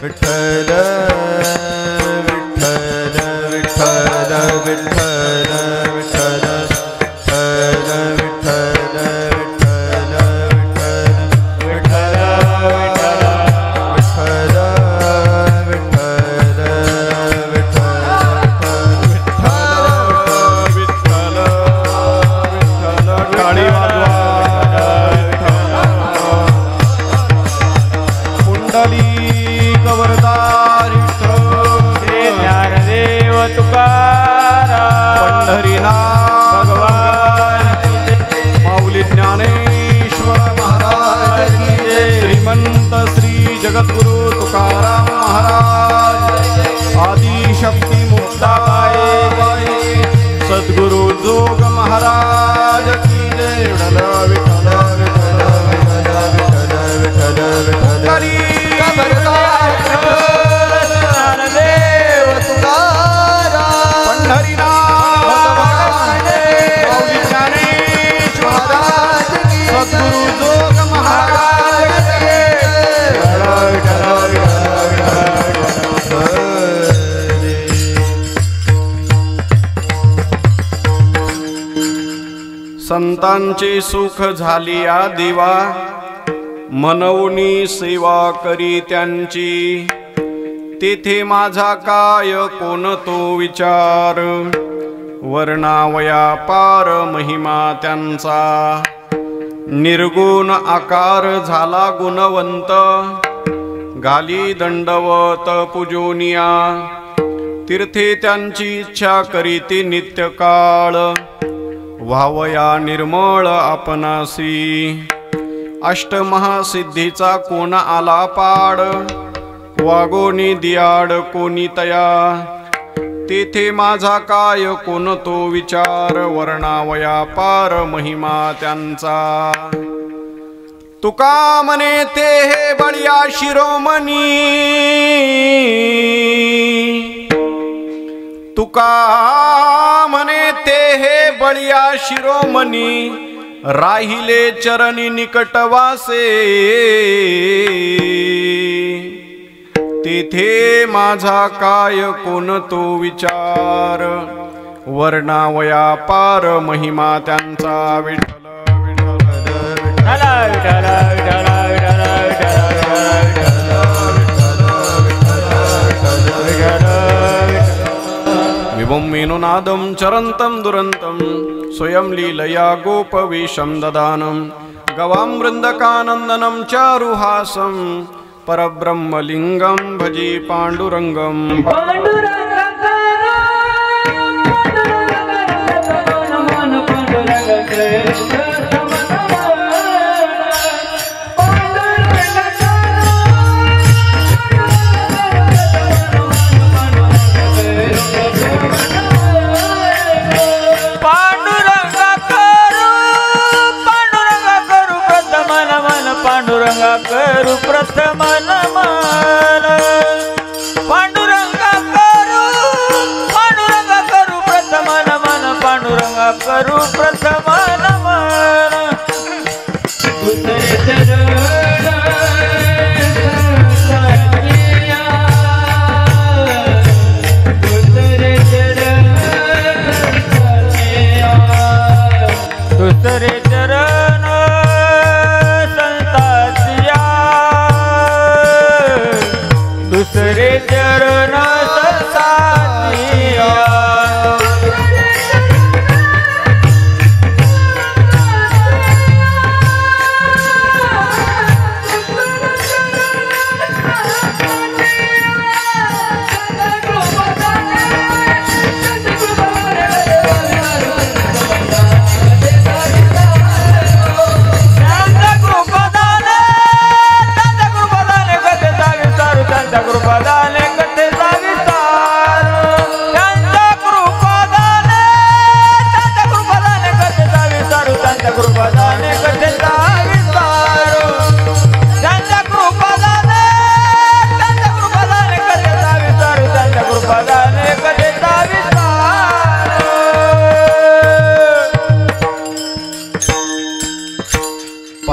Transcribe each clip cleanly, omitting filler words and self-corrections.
विठ्ठल विठ्ठल विठ्ठल विठ्ठल विठ्ठल जगद्गुरु तुकाराम महाराज आदिशक्ती मुक्ताबाई सद्गुरु जोग महाराज की जय। विठ्ठल विठ्ठल विठ्ठल विठ्ठल विठ्ठल देव तुकाराम पंढरीनाथ माऊली ज्ञानेश्वर महाराज की सद्गुरु जोग महाराज संतांचे सुख झालिया दिवा मनवनी सेवा करी त्यांची तेथे माझा काय कोण तो विचार वर्णावया पार महिमा त्यांचा निर्गुण आकार झाला गुणवंत गाली दंडवत पूजोनिया तीर्थे त्यांची इच्छा करीती नित्यकाळ व्हावया निर्मळ आपणासी अष्टमहासिद्धीचा कोण आला पाड वागोनी दियाड कोणी तया तेथे माझा काय कोण तो विचार वर्णावया पार महिमा त्यांचा तुका म्हणे ते हे बळिया शिरोमणी तुका म्हणे ते हे बळिया शिरोमणी राहिले चरणी निकटवासे तेथे माझा काय कोण तो विचार वर्णावया पार महिमा त्यांचा विठ्ठल विभुं मेनुनादं चरन्तं दुरन्तं स्वयं लीलया गोपवेशं ददानं गवां वृन्दकानन्दनं चारुहासं परब्रह्मलिङ्गं भजे पाण्डुरङ्गं पांडुरंगा करू प्रथम नमन पांडुरंगा करू प्रथम नमन पांडुरंगा करू प्रथम नमन दुसरे चरण दुसरे चरण संसारिया गुरुपदाने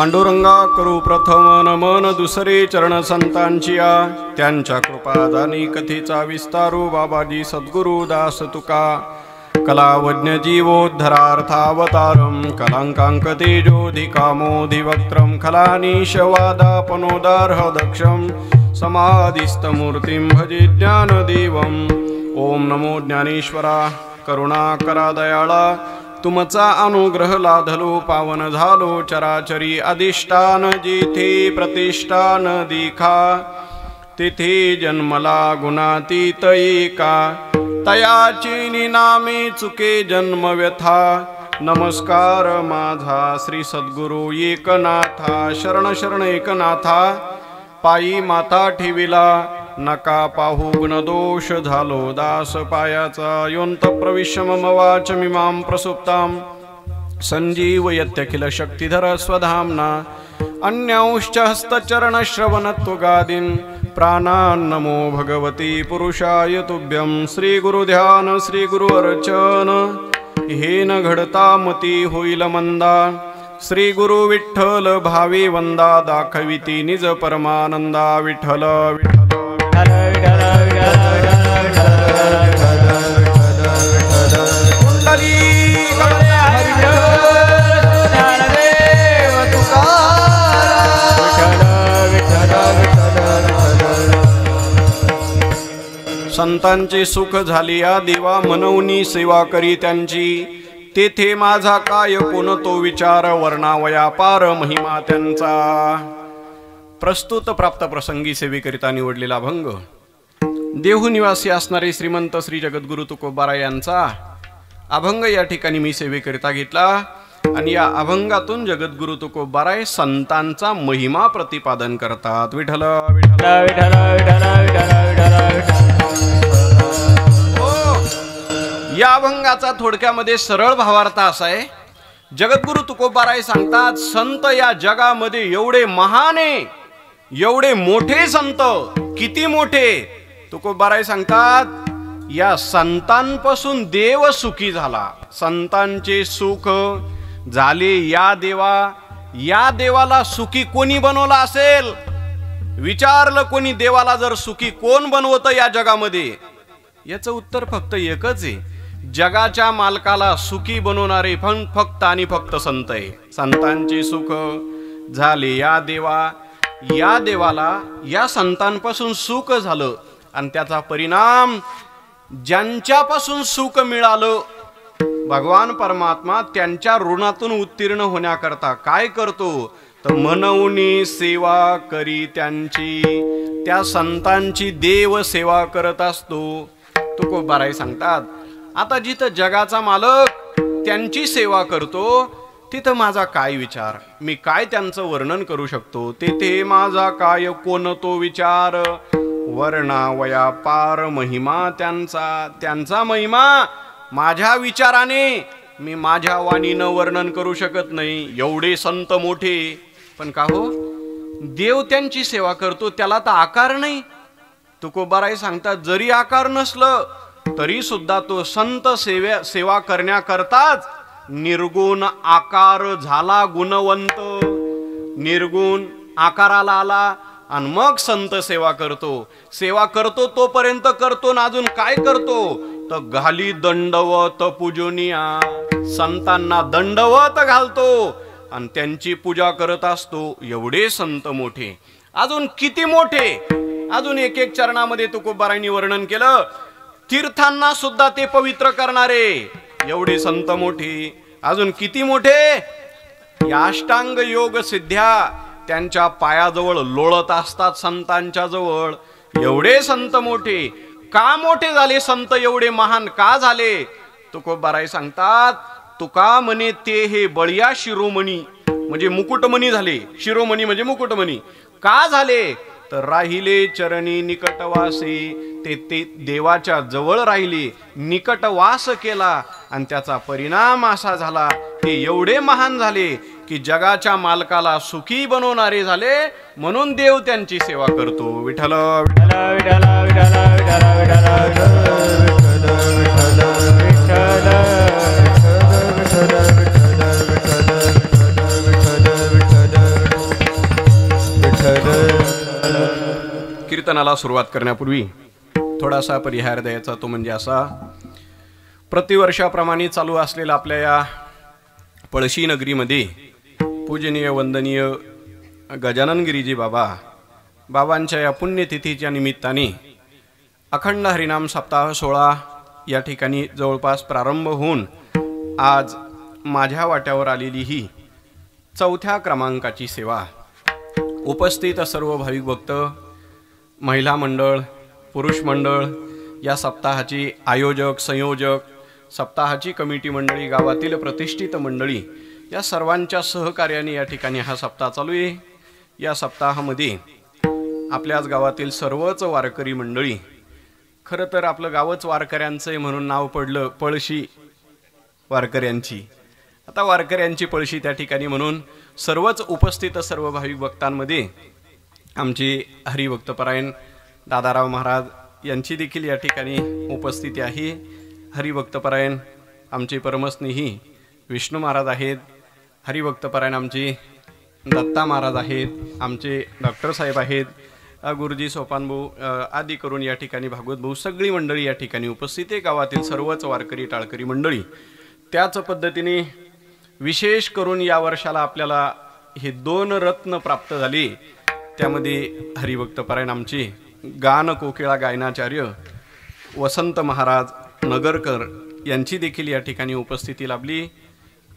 पांडुरंगा करू प्रथम नमन दुसरे चरण संतांचिया त्यांच्या कृपादानी कथेचा विस्तारू बाबाजी सद्गुरु दास तुका कलावज्ञ जीवोद्धरार्थावतारम कलांकांक तेजोधिकामोधिवक्त्रम खलानीशवादापनोदार्ह दक्षम समाधिस्तमूर्तिं भजे ज्ञानदेवम. ओम नमो ज्ञानेश्वरा करुणाकरा दयाळा तुमचा अनुग्रह लाधलो पावन झालो चराचरी अधिष्ठान जेथे प्रतिष्ठान देखा तेथे जन्मला गुणातीत एका तयाची निनामे चुके जन्म व्यथा. नमस्कार माझा श्री सद्गुरु एकनाथा शरण शरण एकनाथा पायी माता ठेविला नका पाहू गुणदोष झालो दास पायाचा योंत प्रविश्य मम वाचमिमां प्रसुप्तां संजीवयत्यखिल शक्तिधर स्वधाम्ना अन्यांश्च हस्तचरण श्रवणत्वगादीन् प्राणान्नमो भगवती पुरुषाय तुभ्यं. श्री गुरुध्यान श्री गुरु अर्चन हे न घडता मती होईल मंदा श्री गुरु विठ्ठल भावे वंदा दाखविती निज परमानंदा. विठ्ठल विठ्ठल संतांचे सुख झाली या देवा मनवनी सेवा करी त्यांची तेथे माझा काय कोण तो विचार वर्णावया पार महिमा त्यांचा. प्रस्तुत प्राप्त प्रसंगी सेवेकरिता निवडलेला अभंग देहू निवासी असणारे श्रीमंत श्री जगद्गुरु तुकोबाराय यांचा अभंग या ठिकाणी मी सेवेकरिता घेतला आणि या अभंगातून जगद्गुरु तुकोबाराय संतांचा महिमा प्रतिपादन करतात. विठ्ठल विठ्ठल विठ्ठल विठ्ठल. या अभंगाचा थोडक्यामध्ये सरळ भावार्थ असा आहे. जगद्गुरु तुकोबाराय सांगतात संत या जगामध्ये एवढे महान आहे एवढे मोठे संत किती मोठे. तुकोबाराय सांगतात या संतांपासून देव सुखी झाला. संतांचे सुख झाले या देवाला सुखी कोणी बनवला असेल. विचारलं कोणी देवाला जर सुखी कोण बनवतं या जगामध्ये याचं उत्तर फक्त एकच आहे. जगाच्या मालकाला सुखी बनवणारे फक्त आणि फक्त संत आहे. संतांचे सुख झाले या देवाला या संतांपासून सुख झालं आणि त्याचा परिणाम ज्यांच्यापासून सुख मिळालं भगवान परमात्मा त्यांच्या ऋणातून उत्तीर्ण होण्याकरता काय करतो तर मनवनी सेवा करी त्यांची. त्या संतांची देव सेवा करत असतो. तुकोबाराय सांगतात आता जिथं जगाचा मालक त्यांची सेवा करतो तिथं माझा काय विचार मी काय त्यांचं वर्णन करू शकतो. तेथे माझा काय कोण तो विचार वर्णावया पार महिमा त्यांचा महिमा माझ्या विचाराने मी माझ्या वाणीनं वर्णन करू शकत नाही. एवढे संत मोठे पण का हो देव त्यांची सेवा करतो त्याला तर आकार नाही. तुकोबाराय सांगतात जरी आकार नसलं तरी सुद्धा तो संत सेवा करण्याकरताच निर्गुण आकार झाला गुणवंत. निर्गुण आकाराला आला आणि मग संत सेवा करतो तोपर्यंत करतो ना अजून काय करतो तर घाली दंडवत पूजनीया. संतांना दंडवत घालतो आणि त्यांची पूजा करत असतो. एवढे संत मोठे अजून किती मोठे अजून एक एक चरणामध्ये तुकोबारायांनी वर्णन केलं. तीर्थांना सुद्धा ते पवित्र करणारे एवढे संत मोठे अजून किती मोठे. या अष्टांग योग सिद्ध्या त्यांच्या पायाजवळ लोळत असतात संतांच्या जवळ. एवढे संत मोठे का मोठे झाले संत एवढे महान का झाले. तुकोबाराय सांगतात तुका म्हणे ते हे बळिया शिरोमणी म्हणजे मुकुटमणी झाले. शिरोमणी म्हणजे मुकुटमणी का झाले तर राहिले चरणी निकटवासी. ते देवाच्या जवळ राहिले निकटवास केला आणि त्याचा परिणाम असा झाला ते एवढे महान झाले की जगाच्या मालकाला सुखी बनवणारे झाले. म्हणून देव त्यांची सेवा करतो. विठ्ठल विठ्ठल विठ्ठल विठ्ठल विठ्ठल विठ्ठल कीर्तनाला सुरुवात करण्यापूर्वी थोडासा परिहार द्यायचा, तो म्हणजे असा, प्रतिवर्षाप्रमाणे चालू असलेला आपल्या या पळशी नगरीमध्ये पूजनीय वंदनीय गजानन गिरीजी बाबांच्या या पुण्यतिथीच्या निमित्ताने अखंड हरिनाम सप्ताह सोहळा या ठिकाणी जवळपास प्रारंभ होऊन आज माझ्या वाट्यावर आलेली ही 4थ्या क्रमांकाची सेवा. उपस्थित सर्व भाविक भक्त, महिला मंडळ, पुरुष मंडळ, या सप्ताहाची आयोजक, संयोजक, सप्ताहाची कमिटी मंडळी, गावातील प्रतिष्ठित मंडळी, या सर्वांच्या सहकार्याने या ठिकाणी हा सप्ताह चालू आहे. या सप्ताहामध्ये आपल्याच गावातील सर्वच वारकरी मंडळी, खरं तर आपलं गावच वारकऱ्यांचं आहे म्हणून नाव पडलं पळशी वारकऱ्यांची, आता वारकऱ्यांची पळशी त्या ठिकाणी म्हणून सर्वच उपस्थित सर्व भाविक भक्तांमध्ये आमचे हरिभक्तपरायण दादाराव महाराज यांची देखील या ठिकाणी उपस्थिती आहे. हरिभक्तपरायण आमचे परमस्नेही विष्णू महाराज आहेत, हरिभक्तपरायण आमचे दत्ता महाराज आहेत, आमचे डॉक्टर साहेब आहेत, गुरुजी सोपानभाऊ आदी करून या ठिकाणी भागवत भाऊ सगळी मंडळी या ठिकाणी उपस्थित आहे. गावातील सर्वच वारकरी टाळकरी मंडळी. त्याच पद्धतीने विशेष करून या वर्षाला आपल्याला हे 2 रत्न प्राप्त झाले. त्यामध्ये हरिभक्तपरायण आमचे गान कोकिळा गायनाचार्य वसंत महाराज नगरकर यांची देखील या ठिकाणी उपस्थिती लाभली.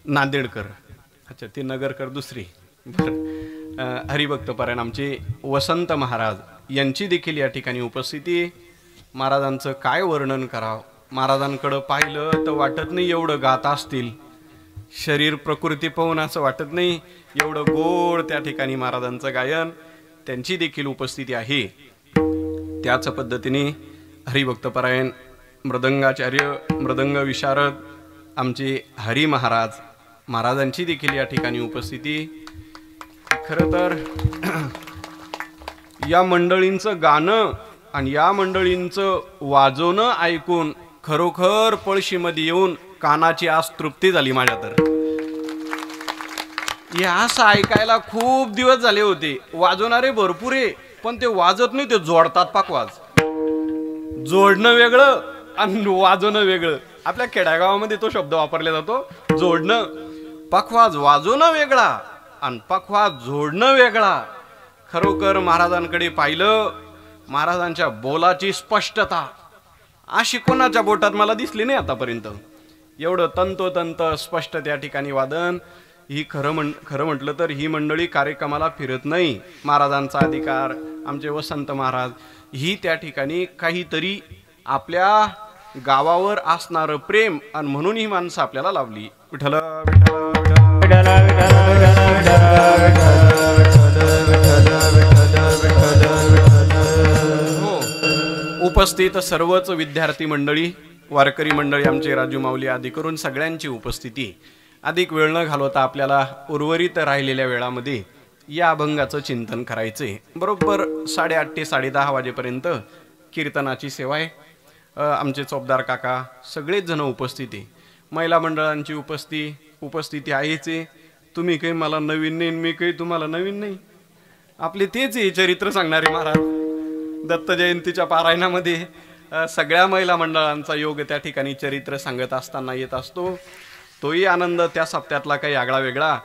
नांदेडकर, अच्छा ते नगरकर दुसरी, बरं. हरिभक्तपरायण आमचे वसंत महाराज यांची देखील या ठिकाणी उपस्थिती. महाराजांचं काय वर्णन करावं, महाराजांकडं पाहिलं तर वाटत नाही एवढं गात असतील, शरीर प्रकृती पाहून असं वाटत नाही एवढं गोड त्या ठिकाणी महाराजांचं गायन, त्यांची देखील उपस्थिती आहे. त्याच पद्धतीने हरिभक्तपरायण मृदंगाचार्य, मृदंग विशारद आमचे हरी महाराजांची देखील या ठिकाणी उपस्थिती. खरं तर या मंडळींचं गाणं आणि या मंडळींचं वाजवणं ऐकून खरोखर पळशीमध्ये येऊन कानाची आज तृप्ती झाली माझ्या. तर हे असं ऐकायला खूप दिवस झाले होते. वाजवणारे भरपूर आहे पण ते वाजत नाही, ते जोडतात पाकवाज. जोडणं वेगळं आणि वाजवणं वेगळं. आपल्या खेड्यागावामध्ये तो शब्द वापरला जातो, जोडणं. पखवाज वाजवणं वेगळा आणि पखवाज जोडणं वेगळा. खरोखर महाराजांकडे पाहिलं, महाराजांच्या बोलाची स्पष्टता अशी कोणाच्या बोटात मला दिसली नाही आतापर्यंत. एवढं तंतोतंत स्पष्ट त्या ठिकाणी वादन. ही खरं म्हटलं तर ही मंडळी कार्यक्रमाला फिरत नाही. महाराजांचा अधिकार, आमचे वसंत महाराज ही त्या ठिकाणी काहीतरी आपल्या गावावर असणारं प्रेम आणि म्हणून ही माणसं आपल्याला लावली. विठ्ठल विठ्ठल उपस्थित सर्वच विद्यार्थी मंडळी, वारकरी मंडळी, आमचे राजू माऊली आदी करून सगळ्यांची उपस्थिती. अधिक वेळ न घालवता आपल्याला उर्वरित राहिलेल्या वेळामध्ये या अभंगाचं चिंतन करायचे. बरोबर 8:30 ते 10:30 वाजेपर्यंत कीर्तनाची सेवा आहे. आमचे चोपदार काका सगळेच जण उपस्थिती. महिला मंडळांची उपस्थिती आहेच. तुम्ही काही मला नवीन नाही, मी काही तुम्हाला नवीन नाही. आपले तेच आहे चरित्र सांगणारे महाराज. दत्त जयंतीच्या पारायणामध्ये सगळ्या महिला मंडळांचा योग त्या ठिकाणी चरित्र सांगत असताना येत असतो. तोही आनंद त्या सप्त्यातला काही आगळा वेगळा.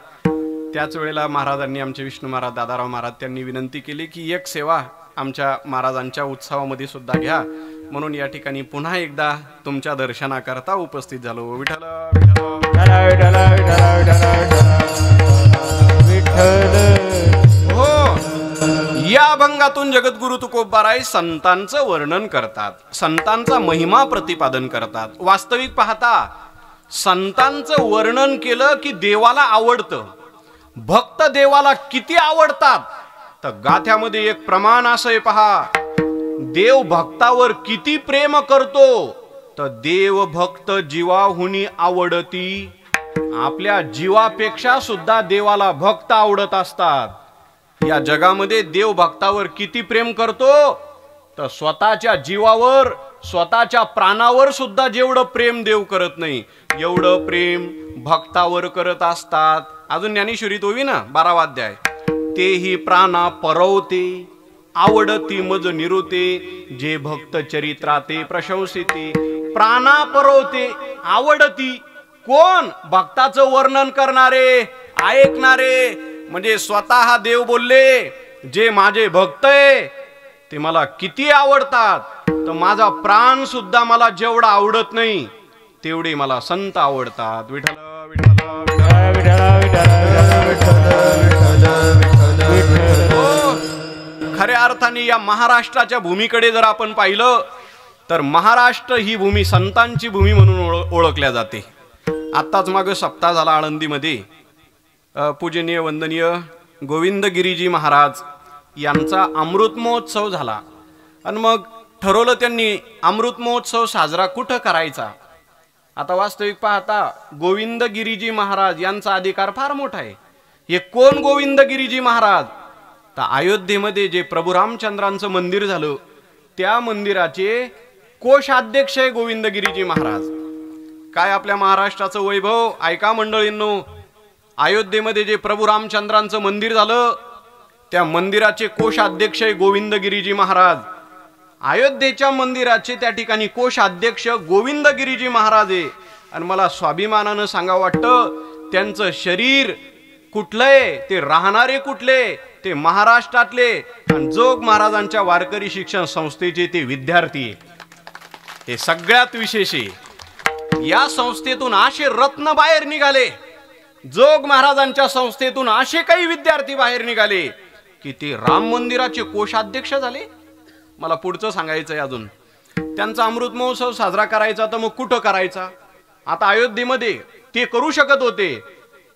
त्याच वेळेला महाराजांनी, आमचे विष्णू महाराज दादाराव महाराज त्यांनी विनंती केली की एक सेवा आमच्या महाराजांच्या उत्सवामध्ये सुद्धा घ्या. म्हणून या ठिकाणी पुन्हा एकदा तुमच्या दर्शनाकरता उपस्थित झालो. विठ्ठल हो. या अभंगातून जगद्गुरु तुकोबाराय संतांचं वर्णन करतात, संतांचा महिमा प्रतिपादन करतात. वास्तविक पाहता संतांचं वर्णन केलं की देवाला आवडतं. भक्त देवाला किती आवडतात तर गाथ्यामध्ये एक प्रमाण असं आहे पहा. देव भक्तावर किती प्रेम करतो तर देव भक्त जीवाहुनी आवडती. आपल्या जीवापेक्षा सुद्धा देवाला भक्त आवडत असतात. या जगामध्ये देव भक्तावर किती प्रेम करतो तर स्वतःच्या जीवावर, स्वतःच्या प्राणावर सुद्धा जेवढं प्रेम देव करत नाही एवढं प्रेम भक्तावर करत असतात. अजून ज्ञानेश्वरीत होवी ना 12वा अध्याय, तेही प्राणा परवते आवडती मज निरुते, जे भक्त चरित्राते प्रशंसिते, प्राणा परवते. आवडती कोण? भक्ताचं वर्णन करणारे, ऐकणारे. म्हणजे स्वतः देव बोलले, जे माझे भक्त आहे ते मला किती आवडतात, तर माझा प्राण सुद्धा मला जेवढा आवडत नाही तेवढे मला संत आवडतात. विठ्ठल खऱ्या अर्थाने या महाराष्ट्राच्या भूमीकडे जर आपण पाहिलं तर महाराष्ट्र ही भूमी संतांची भूमी म्हणून ओळखल्या जाते. आत्ताच मागं सप्ताह झाला आळंदीमध्ये. पूजनीय वंदनीय गोविंदगिरीजी महाराज यांचा अमृत महोत्सव झाला आणि मग ठरवलं त्यांनी अमृत महोत्सव साजरा कुठं करायचा. आता वास्तविक पाहता गोविंदगिरीजी महाराज यांचा अधिकार फार मोठा आहे. हे कोण गोविंदगिरीजी महाराज? तर अयोध्येमध्ये जे प्रभू रामचंद्रांचं मंदिर झालं त्या मंदिराचे कोषाध्यक्ष आहे गोविंदगिरीजी महाराज. काय आपल्या महाराष्ट्राचं वैभव ऐका मंडळींनो. अयोध्येमध्ये जे प्रभू रामचंद्रांचं मंदिर झालं त्या मंदिराचे कोषाध्यक्ष आहे गोविंदगिरीजी महाराज. अयोध्येच्या मंदिराचे त्या ठिकाणी कोषाध्यक्ष गोविंदगिरीजी महाराज आहे. आणि मला स्वाभिमानानं सांगावं वाटतं त्यांचं शरीर कुठलंय, ते राहणारे कुठले, ते महाराष्ट्रातले आणि जोग महाराजांच्या वारकरी शिक्षण संस्थेचे ते विद्यार्थी. हे सगळ्यात विशेष आहे. या संस्थेतून असे रत्न बाहेर निघाले, जोग महाराजांच्या संस्थेतून असे काही विद्यार्थी बाहेर निघाले की ते राम मंदिराचे कोषाध्यक्ष झाले. मला पुढचं सांगायचंय अजून. त्यांचा अमृत महोत्सव साजरा करायचा तर मग कुठं करायचा? आता अयोध्येमध्ये ते करू शकत होते,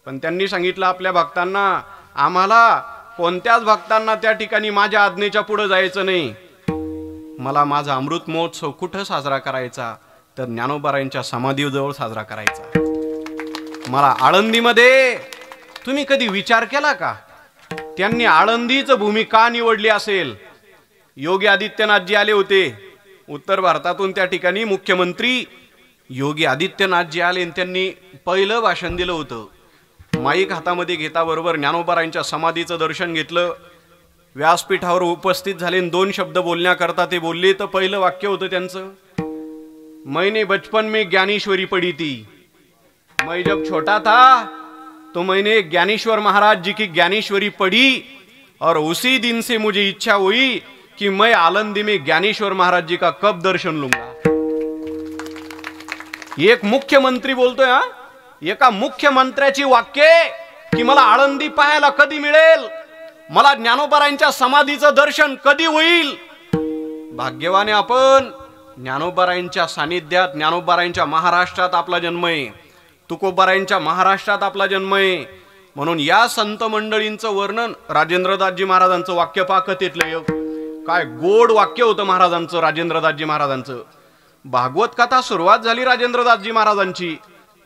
पण त्यांनी सांगितलं आपल्या भक्तांना, आम्हाला कोणत्याच भक्तांना त्या ठिकाणी माझ्या आज्ञेच्या पुढे जायचं नाही. मला माझा अमृत महोत्सव कुठं साजरा करायचा? तर ज्ञानोबारायांच्या समाधीजवळ साजरा करायचा. मला आळंदीमध्ये. तुम्ही कधी विचार केला का त्यांनी आळंदीच भूमी का निवडली असेल? योगी आदित्यनाथजी आले होते उत्तर भारतातून. त्या ठिकाणी मुख्यमंत्री योगी आदित्यनाथजी आले आणि त्यांनी पहिलं भाषण दिलं होतं. माईक हातामध्ये घेताबरोबर ज्ञानोबारायांच्या समाधीचं दर्शन घेतलं. व्यासपीठावर उपस्थित झाले, 2 शब्द बोलण्याकरता ते बोलले. तर पहिलं वाक्य होतं त्यांचं, मैंने बचपन में ज्ञानेश्वरी पढ़ी थी. मैं जब छोटा था तो मैंने ज्ञानेश्वर महाराज जी की ज्ञानेश्वरी पढ़ी और उसी दिन से मुझे इच्छा हुई कि मैं आलंदी में ज्ञानेश्वर महाराज जी का कब दर्शन लूंगा. एक मुख्यमंत्री बोलतोय. हा, एका मुख्यमंत्र्याची वाक्य की मला आळंदी पाहायला कधी मिळेल, मला ज्ञानोबारायांच्या समाधीचं दर्शन कधी होईल. भाग्यवाने आपण. ज्ञानोबारायांच्या सानिध्यात, ज्ञानोबारायांच्या महाराष्ट्रात आपला जन्म आहे. तुकोबारायांच्या महाराष्ट्रात आपला जन्म आहे. म्हणून या संत मंडळींचं वर्णन राजेंद्रदासजी महाराजांचं वाक्य पाकतेतलं काय गोड वाक्य होतं महाराजांचं, राजेंद्रदासजी महाराजांचं. भागवत कथा सुरुवात झाली राजेंद्रदासजी महाराजांची.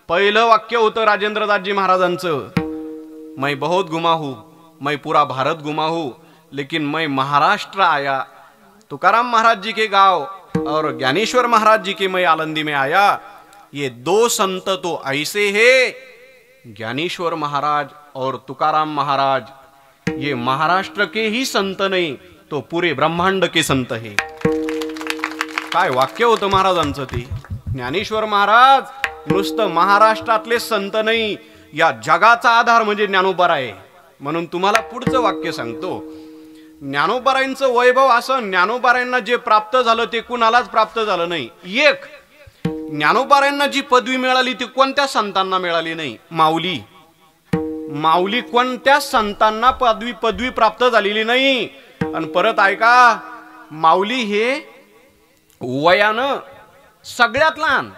पहिलं वाक्य होतं राजेंद्रदासजी महाराजांचं, मैं बहुत गुमा हूं, मैं पूरा भारत गुमा हूं, लेकिन मैं महाराष्ट्र आया. तुकाराम महाराज जी के गांव और ज्ञानेश्वर महाराज जी के मैं आलंदी में आया. ये 2 संत तो ऐसे हैं, ज्ञानेश्वर महाराज और तुकाराम महाराज, ये महाराष्ट्र के ही संत नहीं तो पूरे ब्रह्मांड के संत है. काय वाक्य होतं महाराजांचं ते. ज्ञानेश्वर महाराज नुसतं महाराष्ट्रातले संत नाही, या जगाचा आधार म्हणजे ज्ञानोबा आहे. म्हणून तुम्हाला पुढचं वाक्य सांगतो. ज्ञानोबारायांचं वैभव असं, ज्ञानोबारायांना जे प्राप्त झालं ते कुणालाच प्राप्त झालं नाही. एक, ज्ञानोबारायांना जी पदवी मिळाली ती कोणत्या संतांना मिळाली नाही. माऊली कोणत्याच संतांना पदवी प्राप्त झालेली नाही. आणि परत ऐका, माऊली हे वयानं सगळ्यात लहान.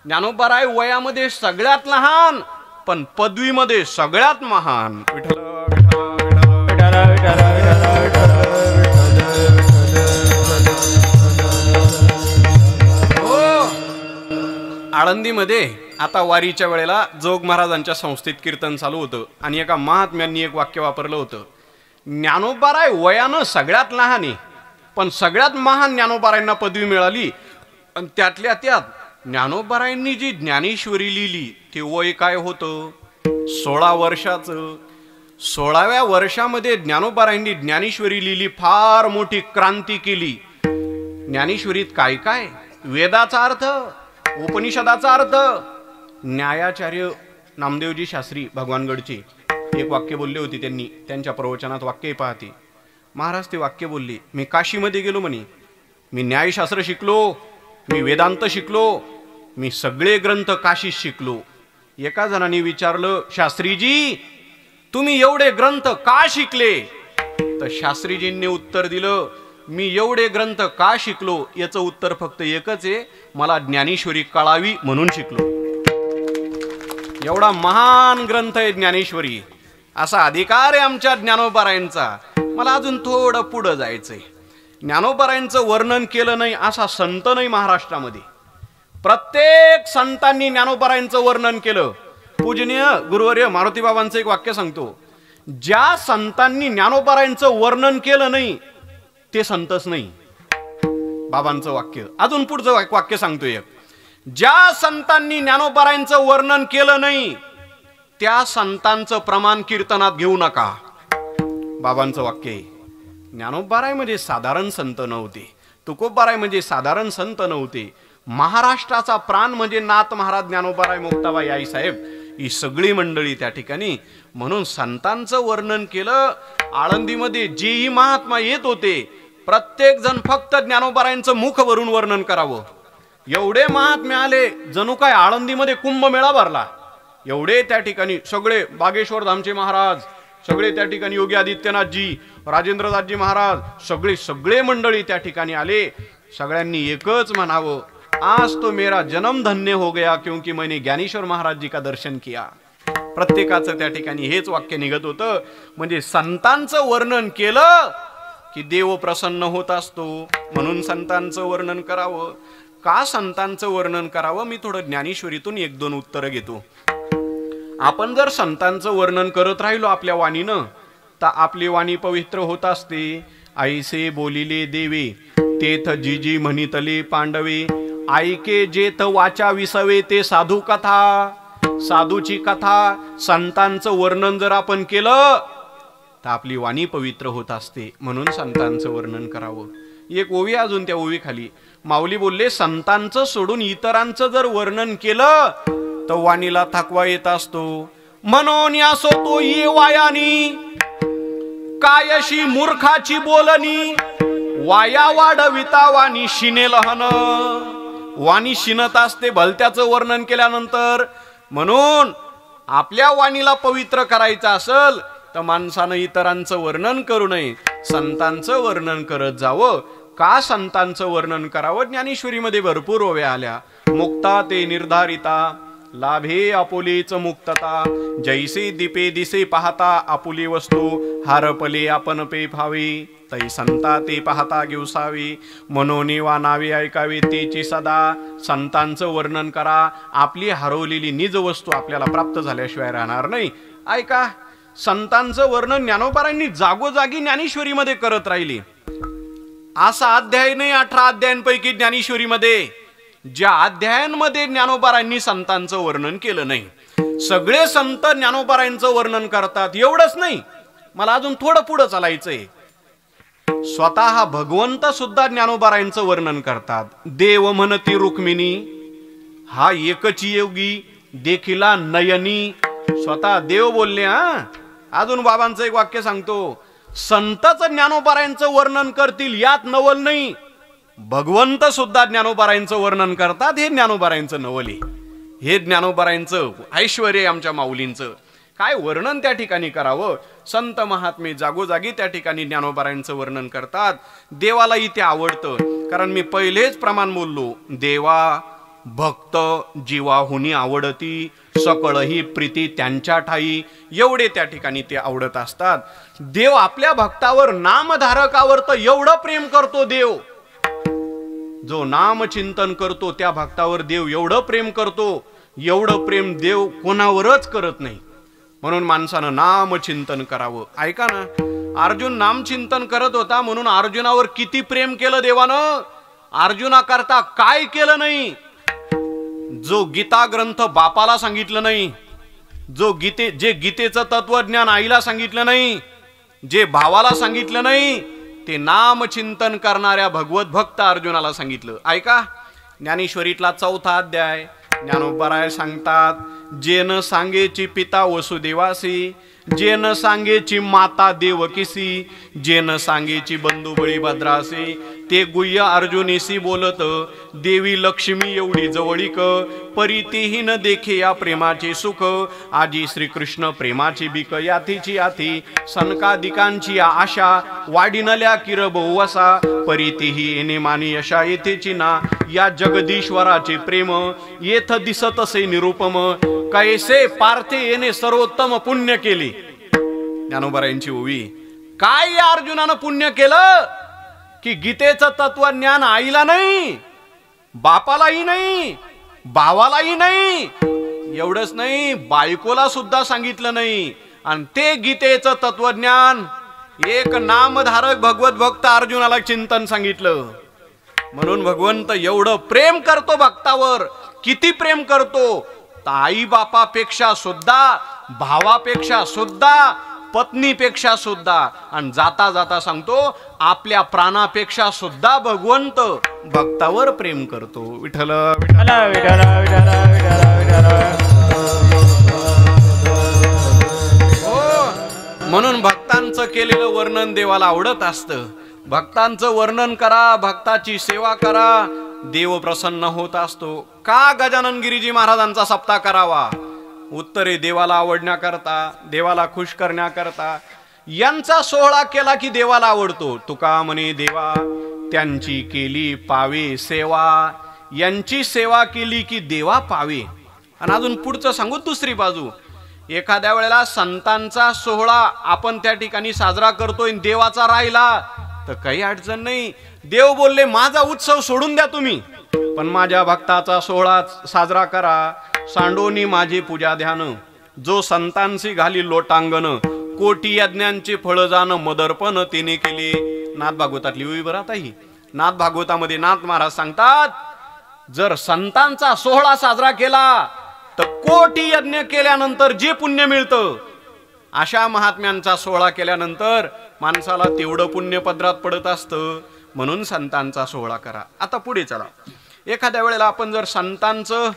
ज्ञानोबाराय वयामध्ये सगळ्यात लहान, पण पदवीमध्ये सगळ्यात महान. विठ्ठल आळंदीमध्ये आता वारीच्या वेळेला जोग महाराजांच्या संस्थेत कीर्तन चालू होतं आणि एका महात्म्यांनी एक वाक्य वापरलं होतं, ज्ञानोबाराय वयानं सगळ्यात लहान आहे पण सगळ्यात महान ज्ञानोबारायांना पदवी मिळाली. आणि त्यातल्या त्यात ज्ञानोबारायांनी जी ज्ञानेश्वरी लिहिली ते वय काय होतं, 16 वर्षाचं. 16व्या वर्षामध्ये ज्ञानोबारायांनी ज्ञानेश्वरी लिहिली, फार मोठी क्रांती केली. ज्ञानेश्वरीत काय काय, वेदाचा अर्थ, उपनिषदाचा अर्थ. न्यायाचार्य नामदेवजी शास्त्री भगवानगडचे एक वाक्य बोलले होते त्यांनी, त्यांच्या प्रवचनात वाक्य पाहते. महाराज ते वाक्य बोलले, मी काशीमध्ये गेलो म्हणे, मी न्यायशास्त्र शिकलो, मी वेदांत शिकलो, मी सगळे ग्रंथ काशीत शिकलो. एका जणाने विचारलं, शास्त्रीजी तुम्ही एवढे ग्रंथ का शिकले? तर शास्त्रीजींनी उत्तर दिलं, मी एवढे ग्रंथ का शिकलो याचं उत्तर फक्त एकच आहे, मला ज्ञानेश्वरी कळावी म्हणून शिकलो. एवढा महान ग्रंथ आहे ज्ञानेश्वरी, असा अधिकार आहे आमच्या ज्ञानोबारायांचा. मला अजून थोडं पुढं जायचंय. ज्ञानोबारायांचं वर्णन केलं नाही असा संत नाही महाराष्ट्रामध्ये. प्रत्येक संतांनी ज्ञानोबारायांचं वर्णन केलं. पूजनीय गुरुवर्य मारुती बाबांचं एक वाक्य सांगतो, ज्या संतांनी ज्ञानोबारायांचं वर्णन केलं नाही ते संतच नाही. बाबांचं वाक्य अजून पुढचं वाक्य सांगतोय, ज्या संतांनी ज्ञानोबारायांचं वर्णन केलं नाही त्या संतांचं प्रमाण कीर्तनात घेऊ नका. बाबांचं वाक्य आहे. ज्ञानोबाराय म्हणजे साधारण संत नव्हते, तुकोबाराय म्हणजे साधारण संत नव्हते. महाराष्ट्राचा प्राण म्हणजे नाथ महाराज ज्ञानोबाराय मुक्ताबाई आई साहेब, ही सगळी मंडळी त्या ठिकाणी. म्हणून संतांचं वर्णन केलं. आळंदीमध्ये जेही महात्मा येत होते प्रत्येक जण फक्त ज्ञानोबारायांचं मुख भरून वर्णन करावं. एवढे महात्मे आले, जणू काय आळंदीमध्ये कुंभमेळा भरला. एवढे त्या ठिकाणी सगळे, बागेश्वर धामचे महाराज सगळे त्या ठिकाणी, योगी आदित्यनाथजी, राजेंद्रनाथजी महाराज, सगळे मंडळी त्या ठिकाणी आले. सगळ्यांनी एकच म्हणावं, आज तो मेरा जन्म धन्य हो गया क्योंकि मैंने ज्ञानेश्वर महाराज जी का दर्शन किया. प्रत्येकाचं त्या ठिकाणी हेच वाक्य निघत होतं. म्हणजे संतांचं वर्णन केलं की देव प्रसन्न होत असतो, म्हणून संतांचं वर्णन करावं. का संतांचं वर्णन करावं, मी थोडं ज्ञानेश्वरीतून एक दोन उत्तरं घेतो. आपण जर संतांचं वर्णन करत राहिलो आपल्या वाणीनं तर आपली वाणी पवित्र होत असते. ऐसे बोलिले देवे तेथ जिजी म्हणितले पांडवे, ऐके जेथ वाचा विसवे ते साधू कथा. साधूची कथा, संतांचं वर्णन जर आपण केलं तर आपली वाणी पवित्र होत असते, म्हणून संतांचं वर्णन करावं. एक ओवी अजून त्या ओवी खाली माऊली बोलले, संतांचं सोडून इतरांचं जर वर्णन केलं तर वाणीला थकवा येत असतो. म्हणून यासो तो ये वायानी कायशी मूर्खाची बोलणी, वाया वाढविता वाणी शिने लहन. वाणी शिनत असते भलत्याचं वर्णन केल्यानंतर. म्हणून आपल्या वाणीला पवित्र करायचं असेल तर माणसानं इतरांचं वर्णन करू नये, संतांचं वर्णन करत जावं. का संतांचं वर्णन करावं? ज्ञानेश्वरीमध्ये भरपूर ओव्या आल्या. मुक्ता ते निर्धारिता लाभे आपुलेच मुक्तता, जैसे दीपे दिसे पाहता आपुली वस्तू, हारपले आपण पे फावे तै संता ते पाहता घेवसावे, मनोनी वा नावे ऐकावे तेची सदा. संतांचं वर्णन करा, आपली हरवलेली निज वस्तू आपल्याला प्राप्त झाल्याशिवाय राहणार नाही. ऐका, संतांचं वर्णन ज्ञानोबारायांनी जागोजागी ज्ञानेश्वरीमध्ये करत राहिली. असा अध्याय नाही 18 अध्यायांपैकी ज्ञानेश्वरीमध्ये ज्या अध्यायांमध्ये ज्ञानोबारायांनी संतांचं वर्णन केलं नाही. सगळे संत ज्ञानोबारायांचं वर्णन करतात. एवढंच नाही, मला अजून थोडं पुढं चालायचंय. स्वतः भगवंत सुद्धा ज्ञानोबारायांचं वर्णन करतात. देव म्हणती रुक्मिणी हा एकच योगी देखिला नयनी. स्वतः देव बोलले. अजून बाबांचं एक वाक्य सांगतो, संतच ज्ञानोबारायांचं वर्णन करतील यात नवल नाही. भगवंत सुद्धा ज्ञानोबारायांचं वर्णन करतात. हे ज्ञानोबारायांचं नवल आहे, हे ज्ञानोबारायांचं ऐश्वर्य आमच्या माऊलींचं. काय वर्णन त्या ठिकाणी करावं. संत महात्मे जागोजागी त्या ठिकाणी ज्ञानोबारायांचं वर्णन करतात. देवालाही ते आवडतं. कारण मी पहिलेच प्रमाण बोललो, देवा भक्त जीवाहुनी आवडती, सकळ ही प्रीती त्यांच्या ठाई. एवढे त्या ठिकाणी ते आवडत असतात. देव आपल्या भक्तावर, नामधारकावर तर एवढं प्रेम करतो देव. जो नाम चिंतन करतो त्या भक्तावर देव एवढं प्रेम करतो, एवढं प्रेम देव कोणावरच करत नाही. म्हणून माणसानं नाम चिंतन करावं. ऐका ना, अर्जुन नाम चिंतन करत होता म्हणून अर्जुनावर किती प्रेम केलं देवानं. अर्जुनाकरता काय केलं नाही, जो गीता ग्रंथ बापाला सांगितलं नाही, जे गीतेचं तत्वज्ञान आईला सांगितलं नाही, जे भावाला सांगितलं नाही, ते नामचिंतन करणाऱ्या भगवत भक्त अर्जुनाला सांगितलं. ऐका, ज्ञानेश्वरीतला 4था अध्याय ज्ञानोबराय सांगतात, जे न सांगेची पिता वसुदेवासी, जे न सांगेची माता देवकीसी, जे न सांगेची बंधू बळीभद्रासी, ते गुह्य अर्जुनीसी बोलत, देवी लक्ष्मी एवढी जवळीक, परितीही न देखे या प्रेमाचे सुख, आजी श्रीकृष्ण प्रेमाची बिक, याथीची याथी सनकादिकांची आशा, वाढिनल्या किर बहुवसा, परितीही येणे मानी यशा, येथेची ना या जगदीश्वराचे प्रेम, येथ दिसतसे निरुपम, कैसे पार्थे येणे सर्वोत्तम पुण्य केले. ज्ञानोबरायांची ओवी. काय या अर्जुनानं पुण्य केलं की गीतेचं तत्वज्ञान आईला नाही, बापालाही नाही, भावालाही नाही, एवढंच नाही बायकोला सुद्धा सांगितलं नाही. आणि ते गीतेचं तत्वज्ञान एक नामधारक भगवत भक्त अर्जुनाला चिंतन सांगितलं. म्हणून भगवंत एवढं प्रेम करतो भक्तावर. किती प्रेम करतो, आई बापापेक्षा सुद्धा, भावापेक्षा सुद्धा, पत्नीपेक्षा सुद्धा, आणि जाता जाता सांगतो आपल्या प्राणापेक्षा सुद्धा भगवंत भक्तावर प्रेम करतो. विठ्ठल विठ्ठल विठ्ठल विठ्ठल विठ्ठल. हो, म्हणून भक्तांचं केलेलं वर्णन देवाला आवडत असतं. भक्तांचं वर्णन करा, भक्ताची सेवा करा, देव प्रसन्न होत असतो. का गजानन गिरीजी महाराजांचा सप्ताह करावा? उत्तरे देवाला आवडण्याकरता, देवाला खुश करण्याकरता. यांचा सोहळा केला की देवाला आवडतो. तुका म्हणे देवा त्यांची केली पावे सेवा, यांची सेवा केली की देवा पावे. आणि अजून पुढचं सांगू दुसरी बाजू. एखाद्या वेळेला संतांचा सोहळा आपण त्या ठिकाणी साजरा करतोय, देवाचा राहिला तर काही अडचण नाही. देव बोलले माझा उत्सव सोडून द्या तुम्ही, पण माझ्या भक्ताचा सोहळा साजरा करा. सांडोनी माझी पूजा ध्यान, जो संतांशी घाली लोटांगण, कोटी यज्ञांचे फळ जाण, मदर्पण तिने केले. नाथ भागवतातली विवरात आहे. नाथ भागवतामध्ये नाथ महाराज सांगतात, जर संतांचा सोहळा साजरा केला तर कोटी यज्ञ केल्यानंतर जे पुण्य मिळतं, अशा महात्म्यांचा सोहळा केल्यानंतर माणसाला तेवढं पुण्य पदरात पडत असतं. म्हणून संतांचा सोहळा करा. आता पुढे चला. एखाद्या वेळेला आपण जर संतांचं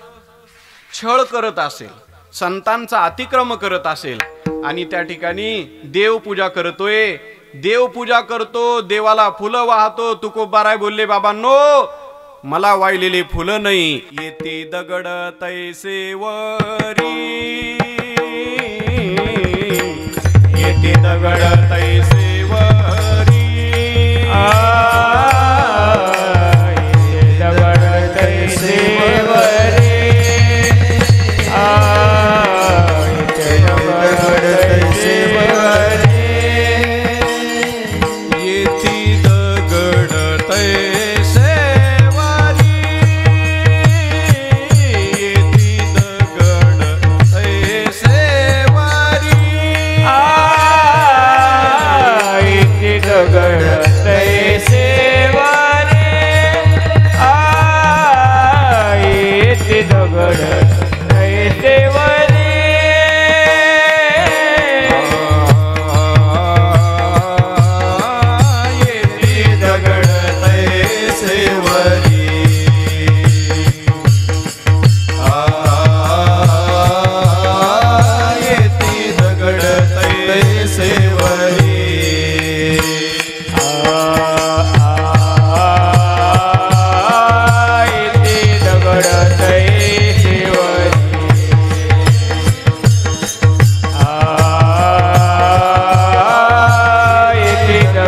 छळ करत असेल, संतांचा अतिक्रम करत असेल, आणि त्या ठिकाणी देवपूजा करतोय, देवपूजा करतो, देवाला फुलं वाहतो. तुकोबाराय बोलले, बाबांनो मला वाहिलेली फुलं नाही, येते दगड तैसे वरी, येते दगड तैसे वरी, दगड तैसे वरी, दगड तैसे वरी, येती दगड तैसे वरी, येती दगड तैसे वरी, येती दगड तैसे वरी, येती दगड तैसे वरी, येती दगड तैसे वरी, येती दगड तैसे वरी, येती दगड तैसे वरी, येती दगड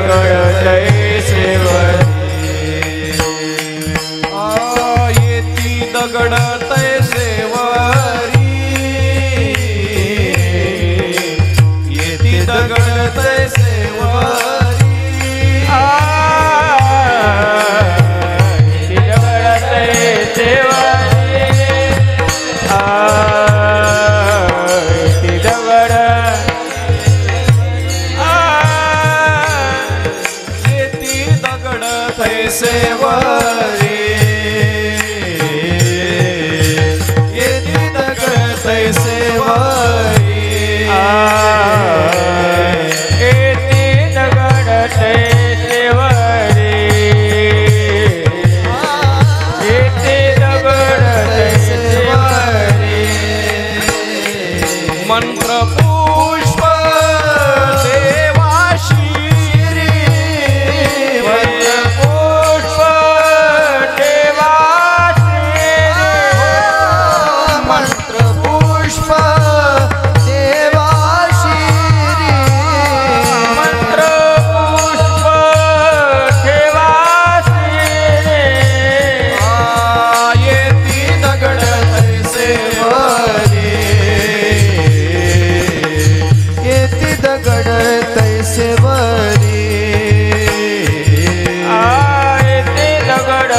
तैसे वरी, येती दगड तैसे वरी, येती दगड तैसे वरी, येती दगड तैसे वरी, येती दगड, येती दगड तैसे वरी, येती दगड तैसे वरी.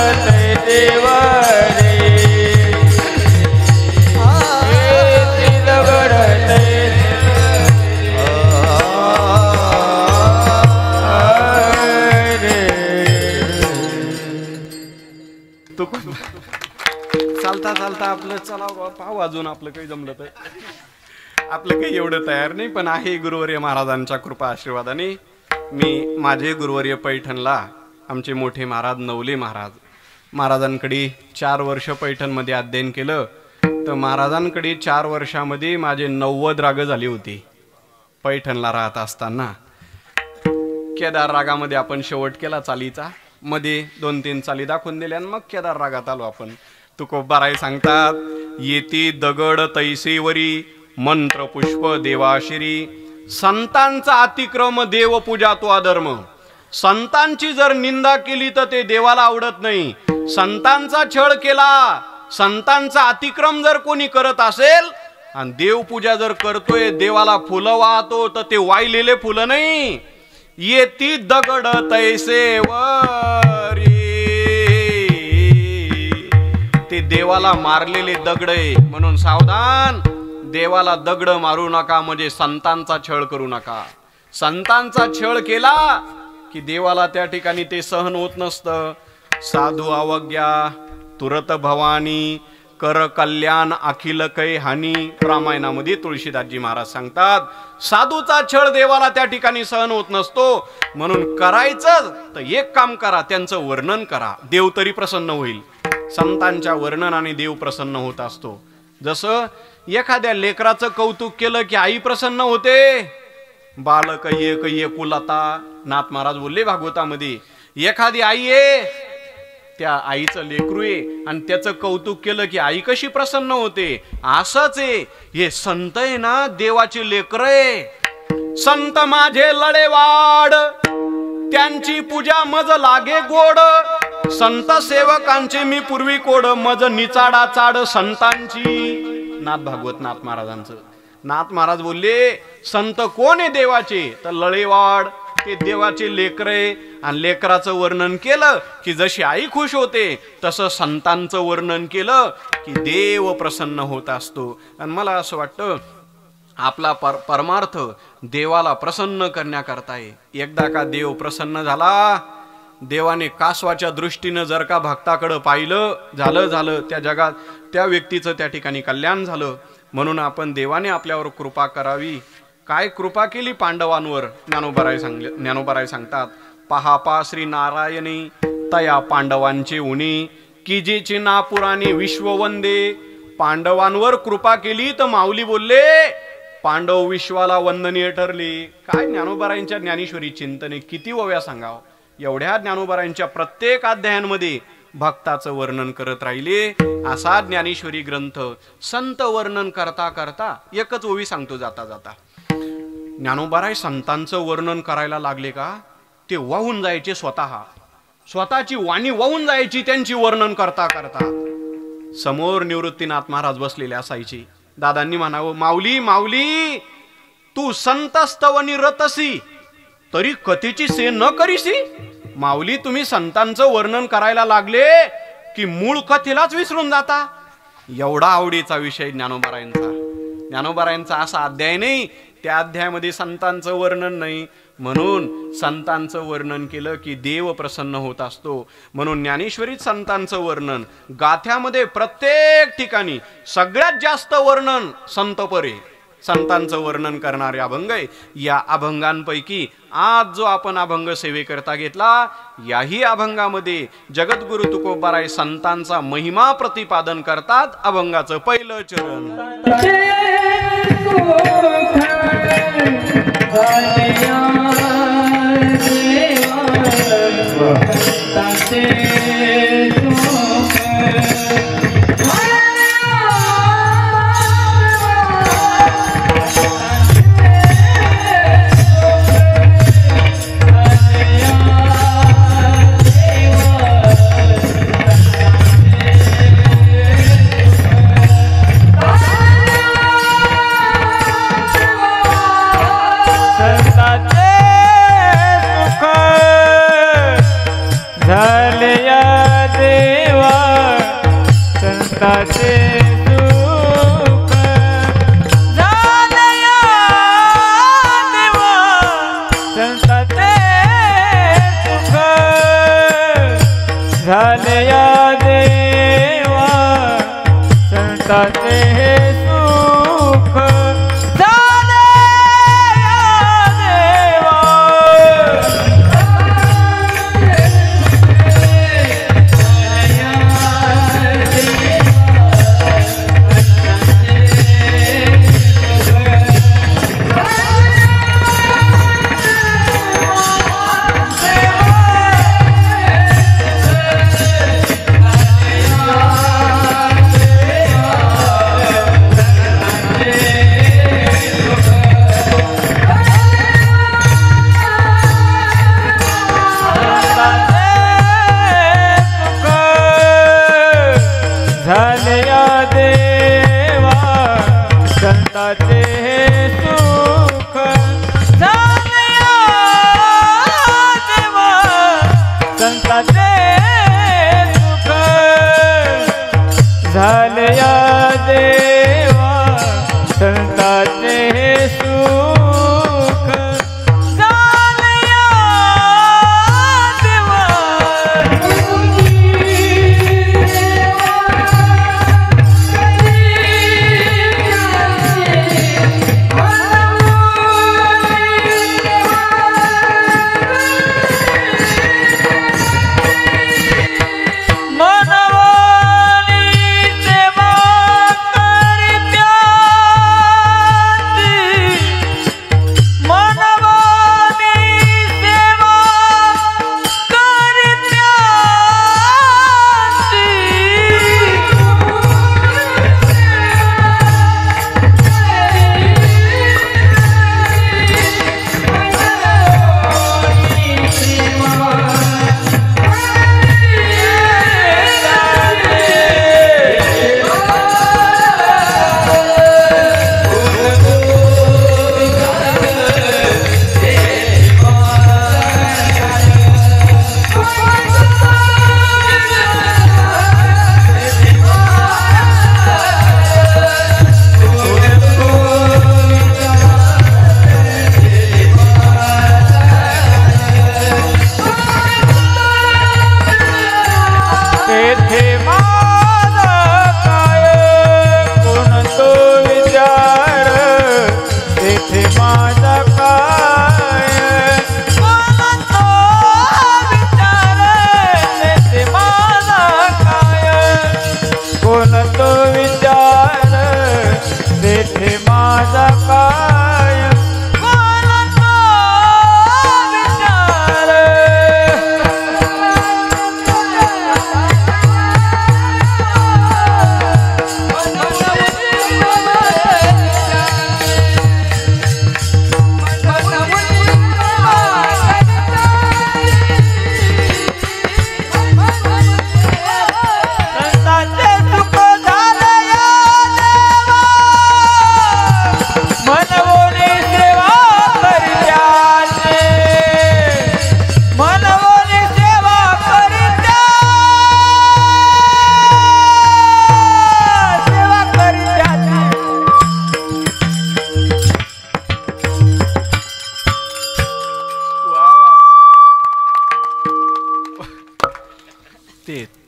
तैसे वरी येती दगड तैसे तू चालता चालता आपलं चला पाहू अजून आपलं काही जमलं तर. आपलं काही एवढं तयार नाही, पण आहे गुरुवर्य महाराजांच्या कृपा आशीर्वादाने. मी माझे गुरुवर्य पैठणला आमचे मोठे महाराज नवले महाराजांकडे 4 वर्ष पैठणमध्ये अध्ययन केलं. तर महाराजांकडे 4 वर्षामध्ये माझे 90 राग झाली होती पैठणला राहत असताना. केदार रागामध्ये आपण शेवट केला चालीचा, मध्ये 2-3 चाली दाखवून दिल्या आणि मग केदार रागात आलो आपण. तुकोबाराय सांगतात, येती दगड तैसेवरी मंत्र पुष्प देवाशिरी. संतांचा अतिक्रम देव पूजा तो अधर्म. संतांची जर निंदा केली तर ते देवाला आवडत नाही. संतांचा छळ केला, संतांचा अतिक्रम जर कोणी करत असेल आणि देवपूजा जर करतोय, देवाला फुलं वाहतो, तर ते वाहिलेले फुलं नाही. येती दगड तैसेवरी, ते देवाला मारलेले दगड आहे. म्हणून सावधान, देवाला दगड मारू नका, म्हणजे संतांचा छळ करू नका. संतांचा छळ केला की देवाला त्या ठिकाणी ते सहन होत नसतं. साधू अवज्ञा तुरत भवानी कर कल्याण अखिल कै हानी. रामायणामध्ये तुळशीदासजी महाराज सांगतात, साधूचा छळ देवाला त्या ठिकाणी सहन होत नसतो. म्हणून करायचं तर एक काम करा, त्यांचं वर्णन करा, देव तरी प्रसन्न होईल. संतांच्या वर्णनाने देव प्रसन्न होत असतो. जसं एखाद्या लेकराचं कौतुक केलं की आई प्रसन्न होते. बालक एक एकुलता, नाथ महाराज बोलले भागवतामध्ये. एखादी आई आहे, त्या आईचं लेकरू आहे आणि त्याचं कौतुक केलं की आई कशी प्रसन्न होते. असंच आहे हे संत आहे ना, देवाचे लेकर आहे. संत माझे लढेवाड, त्यांची पूजा मज लागे गोड. संत सेवकांचे मी पूर्वी कोड, मज निचाडा चाड संतांची. नाथ भागवत नाथ महाराजांचं. नाथ महाराज बोलले, संत कोण आहे देवाचे, तर लळेवाड, ते देवाचे लेकर आहे. आणि लेकराचं वर्णन केलं की जशी आई खुश होते, तसं संतांचं वर्णन केलं की देव प्रसन्न होत असतो. आणि मला असं वाटतं आपला परमार्थ देवाला प्रसन्न करण्याकरता आहे. एकदा का देव प्रसन्न झाला, देवाने कासवाच्या दृष्टीनं जर का भक्ताकडं पाहिलं, झालं त्या जगात त्या व्यक्तीचं त्या ठिकाणी कल्याण झालं. म्हणून आपण देवाने आपल्यावर कृपा करावी. काय कृपा केली पांडवांवर, ज्ञानोबाराय सांगतात, पहा श्री नारायणी तया पांडवांचे उणी, किजेची ना पुराणे विश्ववंदे. पांडवांवर कृपा केली तर माऊली बोलले पांडव विश्वाला वंदनीय ठरले. काय ज्ञानोबारायांच्या ज्ञानेश्वरी चिंतने किती ओव्या सांगाव. एवढ्या ज्ञानोबारायांच्या प्रत्येक अध्यायांमध्ये भक्ताचं वर्णन करत राहिले. असा ज्ञानेश्वरी ग्रंथ संत वर्णन करता करता एकच ओवी सांगतो जाता जाता. ज्ञानोबाराय संतांचं वर्णन करायला लागले का ते वाहून जायचे, स्वतःची वाणी वाहून जायची त्यांची वर्णन करता करता. समोर निवृत्तीनाथ महाराज बसलेले असायचे. दादांनी म्हणावं, माऊली माऊली तू संतस्तवनी रतसी तरी कथेची से न करीसी. माऊली तुम्ही संतांचं वर्णन करायला लागले की मूळ कथेलाच विसरून जाता. एवढा आवडीचा विषय ज्ञानोबारायांचा. ज्ञानोबारायांचा असा अध्याय नाही त्या अध्यायामध्ये संतांचं वर्णन नाही. म्हणून संतांचं वर्णन केलं की देव प्रसन्न होत असतो. म्हणून ज्ञानेश्वरीत संतांचं वर्णन, गाथ्यामध्ये प्रत्येक ठिकाणी सगळ्यात जास्त वर्णन संतपरे, संतांचं वर्णन करणारे अभंग आहे. या अभंगांपैकी आज जो आपण अभंग सेवेकरता घेतला, याही अभंगामध्ये जगद्गुरु तुकोबाराय संतांचा महिमा प्रतिपादन करतात. अभंगाचं पहिलं चरण. झाले संताचे सुख झाले या देवा संताचे सुख झाले या देवा संताचे सुख झाले झाले या देवा संताचे सुख झाले या देवा संताचे सुख झाले या देवा संताचे सुख झाले या देवा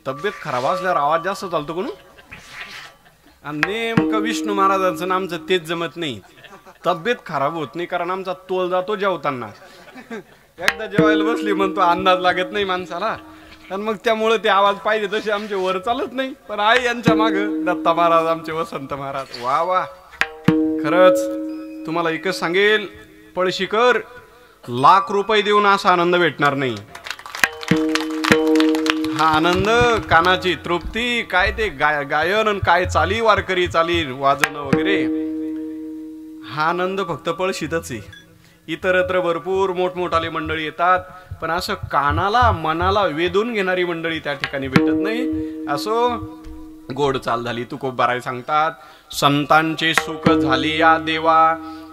तब्येत खराब असल्यावर आवाज जास्त चालतो कोण आणि नेमकं विष्णू महाराजांचं आमचं तेच जमत नाही. तब्येत खराब होत नाही कारण आमचा तोल जातो जेवताना. एकदा जेवायला बसली म्हणतो अंदाज लागत नाही माणसाला आणि मग त्यामुळे ते आवाज पाहिजे तसे आमचे वर चालत नाही. पण आई यांच्या माग दत्ता महाराज आमचे वसंत महाराज वा वा. खरंच तुम्हाला एकच सांगेल पळशीकर लाख रुपये देऊन असा आनंद भेटणार नाही. हा आनंद कानाची तृप्ती काय ते गायन आणि काय चाली वारकरी चाली वाजणं वगैरे हा आनंद फक्त पळशीतच आहे. इतरत्र भरपूर मोठमोठाली मंडळी येतात पण असं कानाला मनाला वेधून घेणारी मंडळी त्या ठिकाणी भेटत नाही. असो गोड चाल झाली तुकोबाराय सांगतात संतांचे सुख झाले या देवा.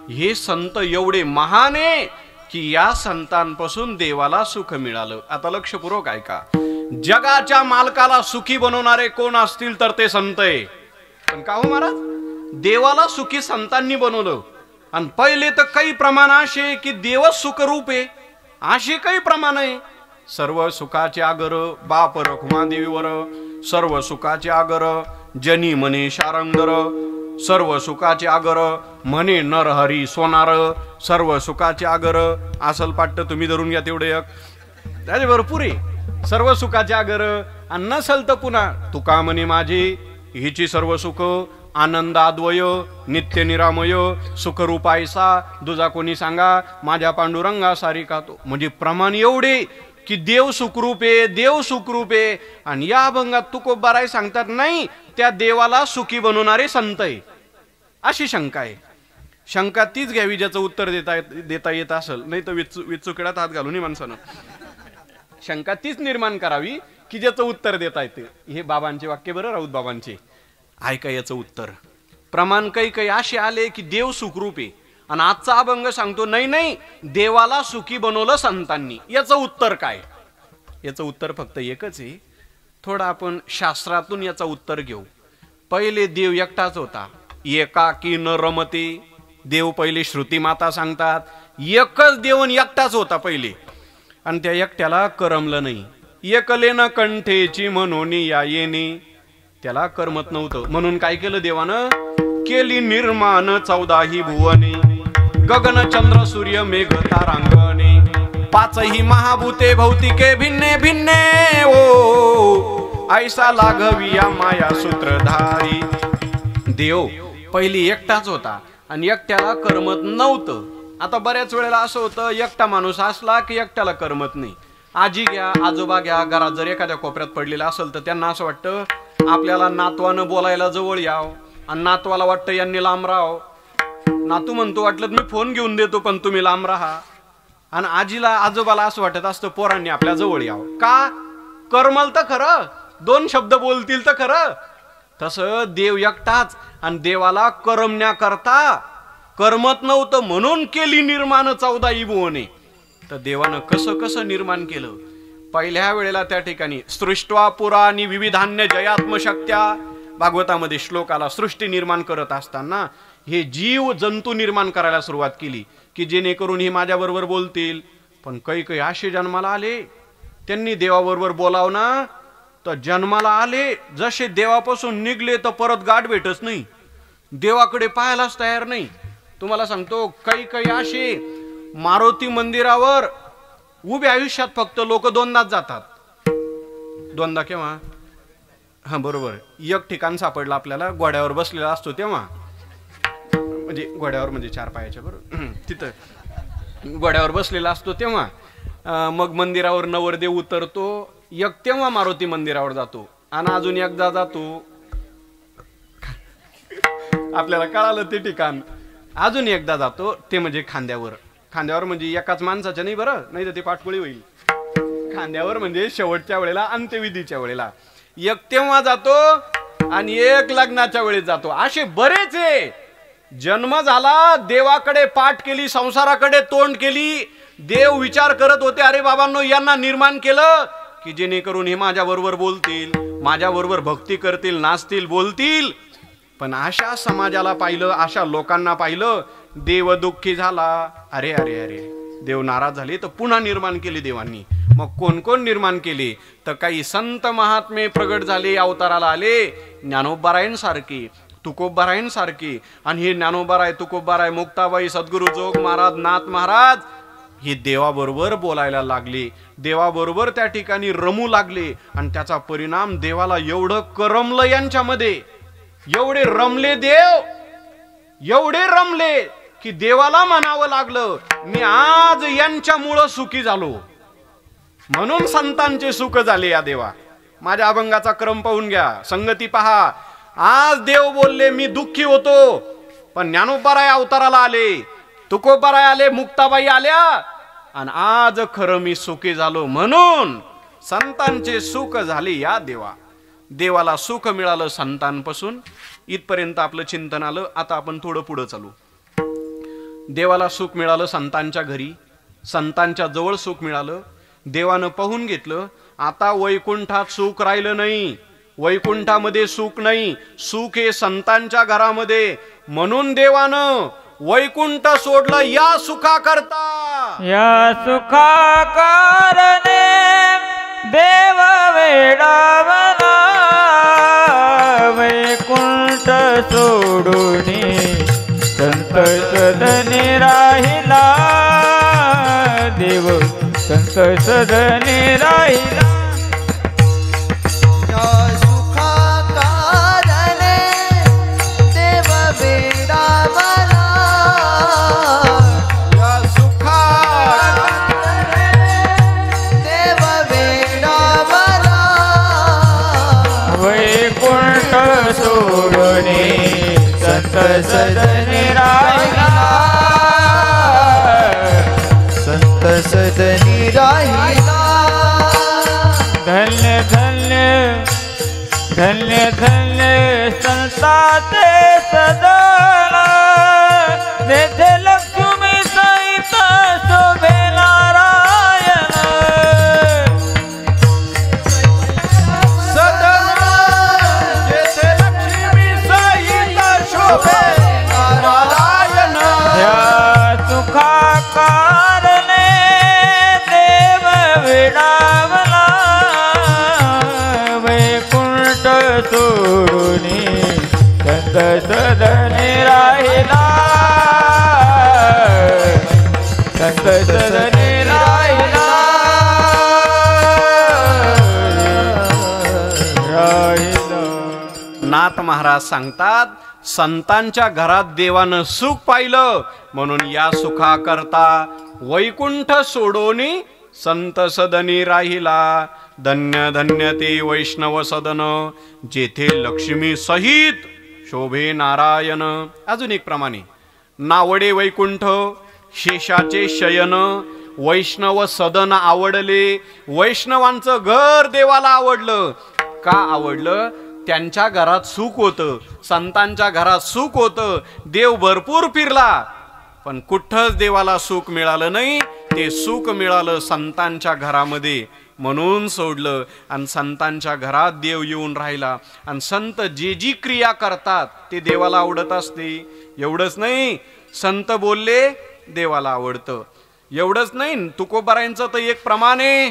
हे संत एवढे महान आहे की या संतांपासून देवाला सुख मिळालं. आता लक्षपूर्वक ऐका. जगाच्या मालकाला सुखी बनवणारे कोण असतील तर ते संत आहे. पण का हो महाराज, देवाला सुखी संतांनी बनवलं. आणि पहिले तर काही प्रमाण असे की देवच सुखरूप आहे, अशी काही प्रमाण आहे. सर्व सुखाचे आगर बाप रखुमादेवीवर, सर्व सुखाचे आगर जनी म्हणे शारंगर, सर्व सुखाचे आगर म्हणे नरहरी सोनार, सर्व सुखाचे आगर असल पाट्ट तुम्ही धरून घ्या तेवढे एक, त्याचे भरपूर आहे. सर्व सुखाचे आगर आणि नसल तर पुन्हा तुका म्हणे माझे हिची सर्व सुख आनंद अद्वय नित्य निरामय सुखरूप ऐसा दुजा कोणी सांगा माझ्या पांडुरंगा सारी का तो. म्हणजे प्रमाण एवढे की देव सुखरूप आहे, देव सुखरूप आहे. आणि या अभंगात तुकोबाराय सांगतात नाही, त्या देवाला सुखी बनवणारे संत आहे. अशी शंका आहे. शंका तीच घ्यावी ज्याचं उत्तर देता येत असेल, नाही तर विचुकड्यात हात घालून माणसानं शंका तीच निर्माण करावी की ज्याचं उत्तर देता येते. हे बाबांचे वाक्य बरं, राऊत बाबांचे. ऐका याचं उत्तर. प्रमाण काही काही असे आले की देव सुखरूप आहे, आणि आजचा अभंग सांगतो नाही नाही देवाला सुखी बनवलं संतांनी. याचं उत्तर काय? याचं उत्तर फक्त एकच आहे. थोडं आपण शास्त्रातून याचं उत्तर घेऊ. पहिले देव एकटाच होता, एकाकी न रमते. देव पहिले श्रुती माता सांगतात एकच देवन एकटाच होता पहिले, आणि त्या एकट्याला करमलं नाही. एकलेन कंठेची म्हणून या येणे, त्याला करमत नव्हतं. म्हणून काय केलं देवानं? केली निर्माण 14 भुवने, गगन चंद्र सूर्य मेघ तारांगणे, 5 महाभूते भौतिके भिन्ने भिन्ने ओ, ऐसा लाघविया माया सूत्रधारी. देव पहिली एकटाच होता आणि एकट्याला करमत नव्हतं. आता बऱ्याच वेळेला असं होतं, एकटा माणूस असला की एकट्याला करमत नाही. आजी घ्या, आजोबा घ्या, घरात जर एखाद्या कोपऱ्यात पडलेला असेल तर त्यांना असं वाटतं आपल्याला नातवानं बोलायला जवळ याव, आणि नातवाला वाटतं यांनी लांब राहाव. नातू म्हणतो वाटलं मी फोन घेऊन देतो पण तुम्ही लांब राहा. आणि आजीला आजोबाला असं वाटत असतं पोरांनी आपल्या जवळ यावं. का? करमल तर खरं, 2 शब्द बोलतील तर खरं. तसं देव एकटाच, आणि देवाला करमण्याकरता करमत नव्हतं म्हणून केली निर्माण 14 भुवने. तर देवानं कसं कसं निर्माण केलं? पहिल्या वेळेला त्या ठिकाणी सृष्ट्वा पुराणी विविधान्य जयात्मशक्त्या, भागवतामध्ये श्लोक आला. सृष्टी निर्माण करत असताना हे जीव जंतू निर्माण करायला सुरुवात केली की जेणेकरून हे माझ्याबरोबर बोलतील. पण काही काही असे जन्माला आले, त्यांनी देवाबरोबर बोलावं ना, तर जन्माला आले जसे देवापासून निघले तर परत गाठ भेटच नाही, देवाकडे पाहायलाच तयार नाही. तुम्हाला सांगतो काही काही असे मारुती मंदिरावर उभे आयुष्यात फक्त लोक 2दाच जातात. 2दा केव्हा? हा बरोबर, एक ठिकाण सापडलं आपल्याला, घोड्यावर बसलेला असतो तेव्हा. म्हणजे घोड्यावर म्हणजे 4 पायाच्या बरोबर, तिथं घोड्यावर बसलेला असतो तेव्हा. मग मंदिरावर नवरदेव उतरतो एक, तेव्हा मारुती मंदिरावर जातो. आणि अजून एकदा जातो, आपल्याला कळालं ते ठिकाण. अजून एकदा जातो ते म्हणजे खांद्यावर. खांद्यावर म्हणजे एकाच माणसाच्या नाही बरं, नाही तर ते पाठपोळी होईल. खांद्यावर म्हणजे शेवटच्या वेळेला, अंत्यविधीच्या वेळेला. एक तेव्हा जातो आणि एक लग्नाच्या वेळेस जातो. असे बरेच आहे. जन्म झाला, देवाकडे पाठ केली, संसाराकडे तोंड केली. देव विचार करत होते अरे बाबांनो यांना निर्माण केलं की जेणेकरून हे माझ्या बरोबर बोलतील, माझ्या बरोबर भक्ती करतील, नाचतील, बोलतील. पण अशा समाजाला पाहिलं, अशा लोकांना पाहिलं, देव दुःखी झाला. अरे अरे अरे, देव नाराज झाले तर पुन्हा निर्माण केली देवांनी. मग कोण कोण निर्माण केले? तर काही संत महात्मे प्रगट झाले, अवताराला आले. ज्ञानोबारायांसारखे, तुकोबारायांसारखे. आणि हे ज्ञानोबाराय, तुकोबाराय, मुक्ताबाई, सद्गुरु जोग महाराज, नाथ महाराज हे देवाबरोबर बोलायला लागले, देवाबरोबर त्या ठिकाणी रमू लागले. आणि त्याचा परिणाम देवाला एवढं करमलं यांच्यामध्ये, एवढे रमले देव, एवढे रमले की देवाला म्हणावं लागलं मी आज यांच्यामुळं सुखी झालो. म्हणून संतांचे सुख झाले या देवा. माझ्या अभंगाचा क्रम पाहून घ्या, संगती पहा. आज देव बोलले मी दुःखी होतो, पण ज्ञानोबाराय अवताराला आले, तुकोबाराय आले, मुक्ताबाई आल्या, आणि आज खरं मी सुखी झालो. म्हणून संतांचे सुख झाले या देवा. देवाला सुख मिळालं संतांपासून. इथपर्यंत आपलं चिंतन आलं. आता आपण थोडं पुढं चालू. देवाला सुख मिळालं संतांच्या घरी, संतांच्या जवळ सुख मिळालं. देवानं पाहून घेतलं आता वैकुंठात सुख राहिलं नाही, वैकुंठामध्ये सुख नाही, सुख हे संतांच्या घरामध्ये. म्हणून देवानं वैकुंठ सोडलं या सुखा करता. या सुखा कारणे देव वेडावला वैकुंठ सोडून संत सदनी राहिला. देव संत सदनी राहिला. संत सदनी राहिला. संत सदनी राहिला. धन्य धन्य धन्य धन्य संताचे सदन तेथे लक्ष्मी सहित शोभे नारायण. कारणे देव विडावला वैकुंठ सोडून संत सदनी राहिला. संत सदनी राहिला. नाथ महाराज सांगतात, संतांच्या घरात देवानं सुख पाहिलं म्हणून या सुखा करता वैकुंठ सोडोनी संत सदनी राहिला. धन्य धन्य ते वैष्णव सदन जेथे लक्ष्मी सहित शोभे नारायण. अजून एक प्रमाणे नावडे वैकुंठ शेषाचे शयन. वैष्णव सदन आवडले. वैष्णवांचं घर देवाला आवडलं. का आवडलं? त्यांच्या घरात सुख होतं, संतांच्या घरात सुख होतं. देव भरपूर फिरला पण कुठंच देवाला सुख मिळालं नाही. ते सुख मिळालं संतांच्या घरामध्ये म्हणून सोडलं आणि संतांच्या घरात देव येऊन राहिला. आणि संत जे जी क्रिया करतात ते देवाला आवडत असते. एवढंच नाही, संत बोलले देवाला आवडतं. एवढंच नाही, तुकोबारायांचं तर एक प्रमाण आहे.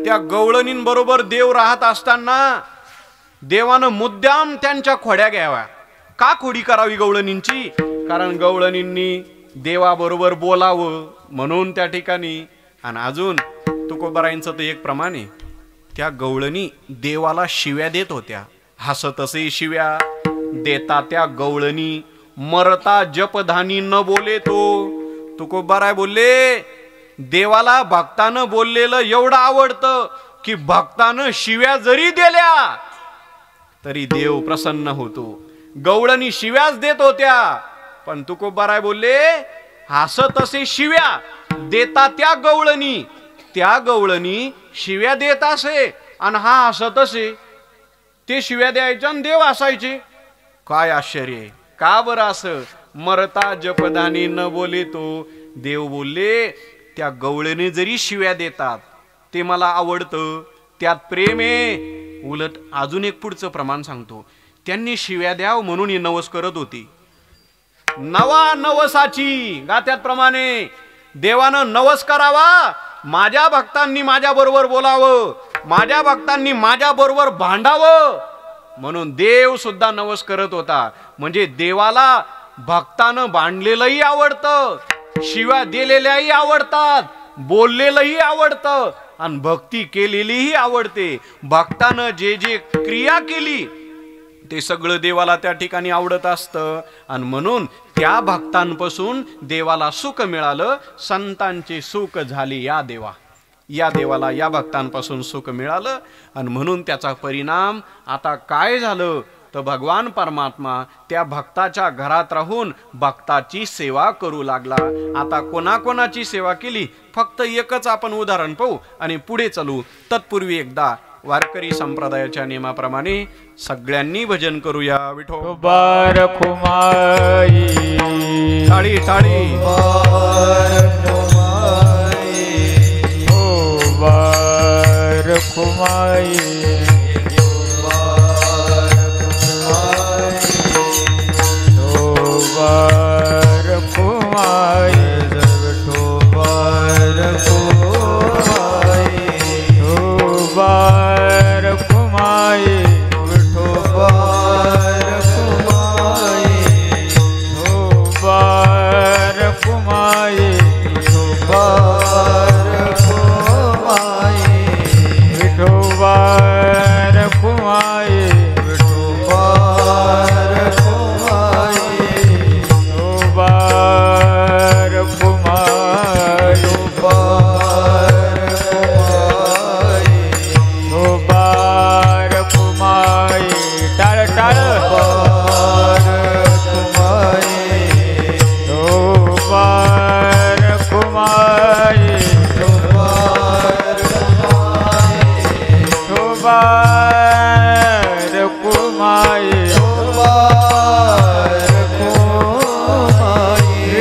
त्या गवळणींबरोबर देव राहत असताना देवानं मुद्दाम त्यांच्या खोड्या घ्याव्या. का खोडी करावी गवळणींची? कारण गवळणींनी देवाबरोबर बोलावं म्हणून त्या ठिकाणी. आणि अजून तुकोबारायांचं तर एक प्रमाण आहे, त्या गवळणी देवाला शिव्या देत होत्या. हसत असे शिव्या देता त्या गवळणी. मरता जपधानी न बोले तो. तुकोबाराय बोलले देवाला भक्तानं बोललेलं एवढं आवडतं की भक्तानं शिव्या जरी दिल्या तरी देव प्रसन्न होतो. गवळणी शिव्याच देत होत्या पण तुकोबाराय बोलले हसत असे शिव्या देता त्या गवळणी. त्या गवळणी शिव्या देत असे आणि हा हसत असे. ते शिव्या द्यायचे आणि देव हसायचे. काय आश्चर्य आहे. का बरं असं? मरता जपदानी न बोले तो. देव बोलले त्या गवळीने जरी शिव्या देतात ते मला आवडतं, त्यात प्रेम आहे. उलट अजून एक पुढचं प्रमाण सांगतो, त्यांनी शिव्या द्याव म्हणून ही नवस करत होती. नवा नवसाची गात्याप्रमाणे देवानं नवस करावा. माझ्या भक्तांनी माझ्या बरोबर बोलावं, माझ्या भक्तांनी माझ्या बरोबर भांडावं म्हणून देव सुद्धा नवस करत होता. म्हणजे देवाला भक्तानं भांडलेलंही आवडतं, शिव्या दिलेल्याही आवडतात, बोललेलंही आवडतं आणि भक्ती केलेलीही आवडते. भक्तानं जे जे क्रिया केली ते सगळं देवाला त्या ठिकाणी आवडत असतं. आणि म्हणून त्या भक्तांपासून देवाला सुख मिळालं. संतांचे सुख झाले या देवाला या भक्तांपासून सुख मिळालं. आणि म्हणून त्याचा परिणाम आता काय झालं तर भगवान परमात्मा त्या भक्ताच्या घरात राहून भक्ताची सेवा करू लागला. आता कोणाकोणाची सेवा केली फक्त एकच आपण उदाहरण पाहू आणि पुढे चालू. तत्पूर्वी एकदा वारकरी संप्रदायाच्या नियमाप्रमाणे सगळ्यांनी भजन करूया. विठो बारखुमाई टाळी टाळी बारखुमाई कुमाई ठोबार कुमाई ठोबार कुमाई ठोबार कुमाई ठोबार कुमाई ठोबार कुमाई ठोबार कुमाई विठोबार कुमाई ठोबार कुमाई ठोबार कुमाई ठोबार कुमाई टाळ टाळ ठोबार कुमाई ठोबार कुमाई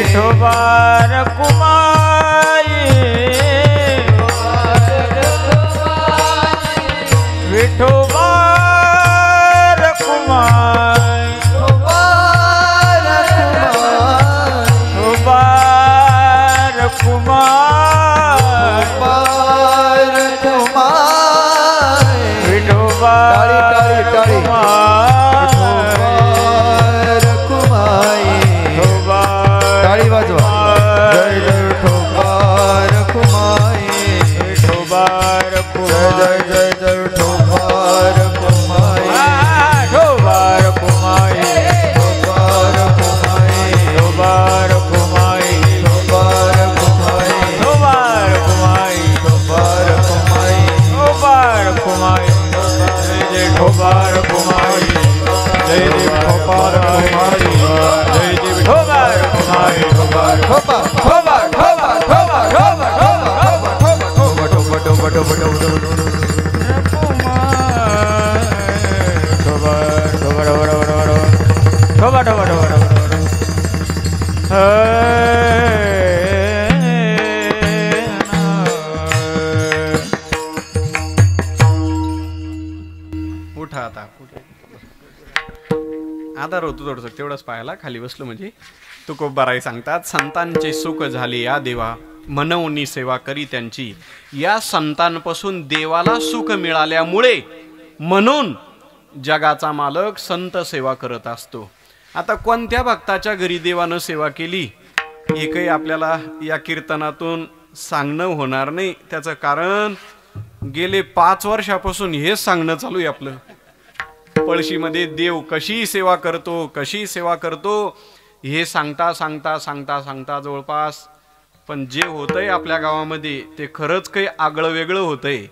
विठोबार कुमाई विठोबार कुमाई ठोबार कुमाई विठोबार कुमाई टाळी वाजवा जय जय ठोबार कुमाई विठोबार जय कुमाई जय जय ठोबार कुमाई ठोबार कुमाई ठोबार कुमाई ठोबार कुमाई ठोबार कुमाई ठोबार कुमाई ठोबार कुमाई ठोबार कुमाई जय जय ठोबार कुमाई जय देव ठोबार कुमाई जय देव ठोबार कुमाई ठोबार ठोबा ठोबा ठोबा ठोबा ठोबा ठोबा ठोबा ठोबा ठोबा उठा आता आधार होतो थोडस तेवढंच पाहायला खाली बसलो म्हणजे तुकोबाराई सांगतात संतांचे सुख झाले या देवा मनवनी सेवा करी त्यांची या संतांपासून देवाला सुख मिळाल्यामुळे म्हणून जगाचा मालक संत सेवा करत असतो. आता कोणत्या भक्ताच्या घरी देवानं सेवा केली एकही आपल्याला या कीर्तनातून सांगणं होणार नाही. त्याचं कारण गेले 5 वर्षापासून हेच सांगणं चालू आहे आपलं. पळशीमध्ये देव कशी सेवा करतो हे सांगता सांगता सांगता सांगता जवळपास पण जे होतंय आपल्या गावामध्ये ते खरंच काही आगळं वेगळं होतंय.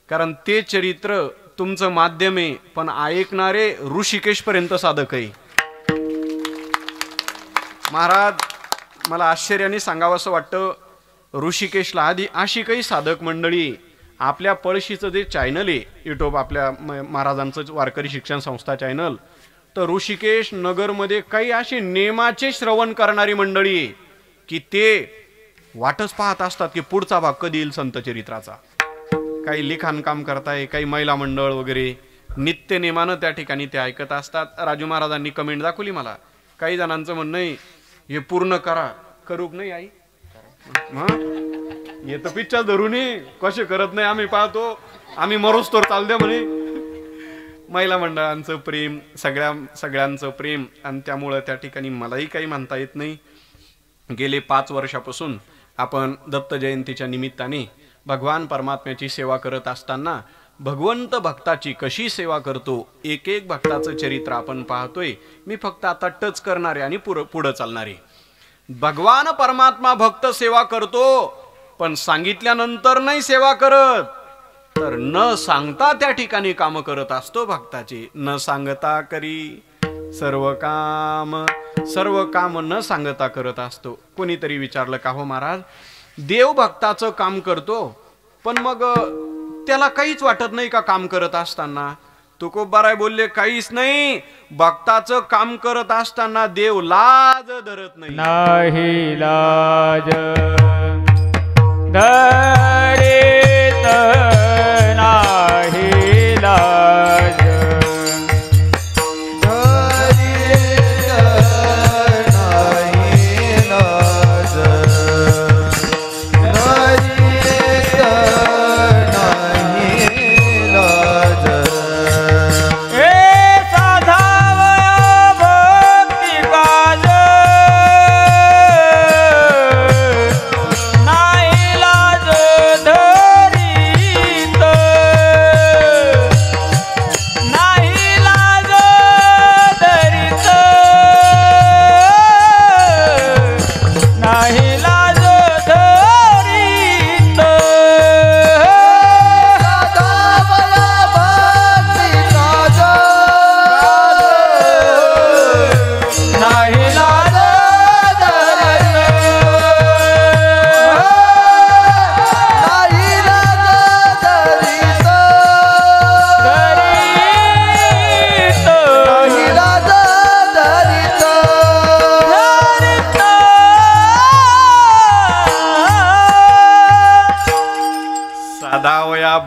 कारण ते चरित्र तुमचं माध्यम आहे पण ऐकणारे ऋषिकेश पर्यंत साधक आहे. महाराज मला आश्चर्याने सांगावंसं वाटतं ऋषिकेशला आधी अशी काही साधक मंडळी आपल्या पळशीचं जे चॅनल आहे युट्यूब आपल्या महाराजांचं वारकरी शिक्षण संस्था चॅनल तर ऋषिकेश नगरमध्ये काही अशी नेमाचे श्रवण करणारी मंडळी आहे की ते वाटच पाहत असतात की पुढचा भाग कधी येईल संत चरित्राचा. काही लिखाण काम करताय काही महिला मंडळ वगैरे नित्य नेमानं त्या ठिकाणी ते ऐकत असतात. राजू महाराजांनी कमेंट दाखवली मला. काही जणांचं म्हणणं आहे हे पूर्ण करू नाही आई हे तर पिच्चा धरून कसे करत नाही आम्ही पाहतो आम्ही मरोच तर चाल द्या म्हणे. महिला मंडळांचं प्रेम सगळ्यांचं प्रेम आणि त्यामुळं त्या ठिकाणी मलाही काही म्हणता येत नाही. गेले 5 वर्षापासून आपण दत्त जयंतीच्या निमित्ताने भगवान परमात्म्याची सेवा करत असताना भगवंत भक्ताची कशी सेवा करतो एक एक भक्ताचं चरित्र आपण पाहतोय. मी फक्त आता टच करणारे आणि पुढं चालणारे. भगवान परमात्मा भक्त सेवा करतो पण सांगितल्यानंतर नाही सेवा करत तर न सांगता त्या ठिकाणी काम करत असतो भक्ताची. न सांगता करी सर्व काम न सांगता करत असतो. कोणीतरी विचारलं का हो महाराज देव भक्ताचं काम करतो पण मग त्याला काहीच वाटत नाही का काम करत असताना. तुकोबाराय बोलले काहीच नाही. भक्ताचं काम करत असताना देव लाज धरत नाही. नाही लाज धरीत नाही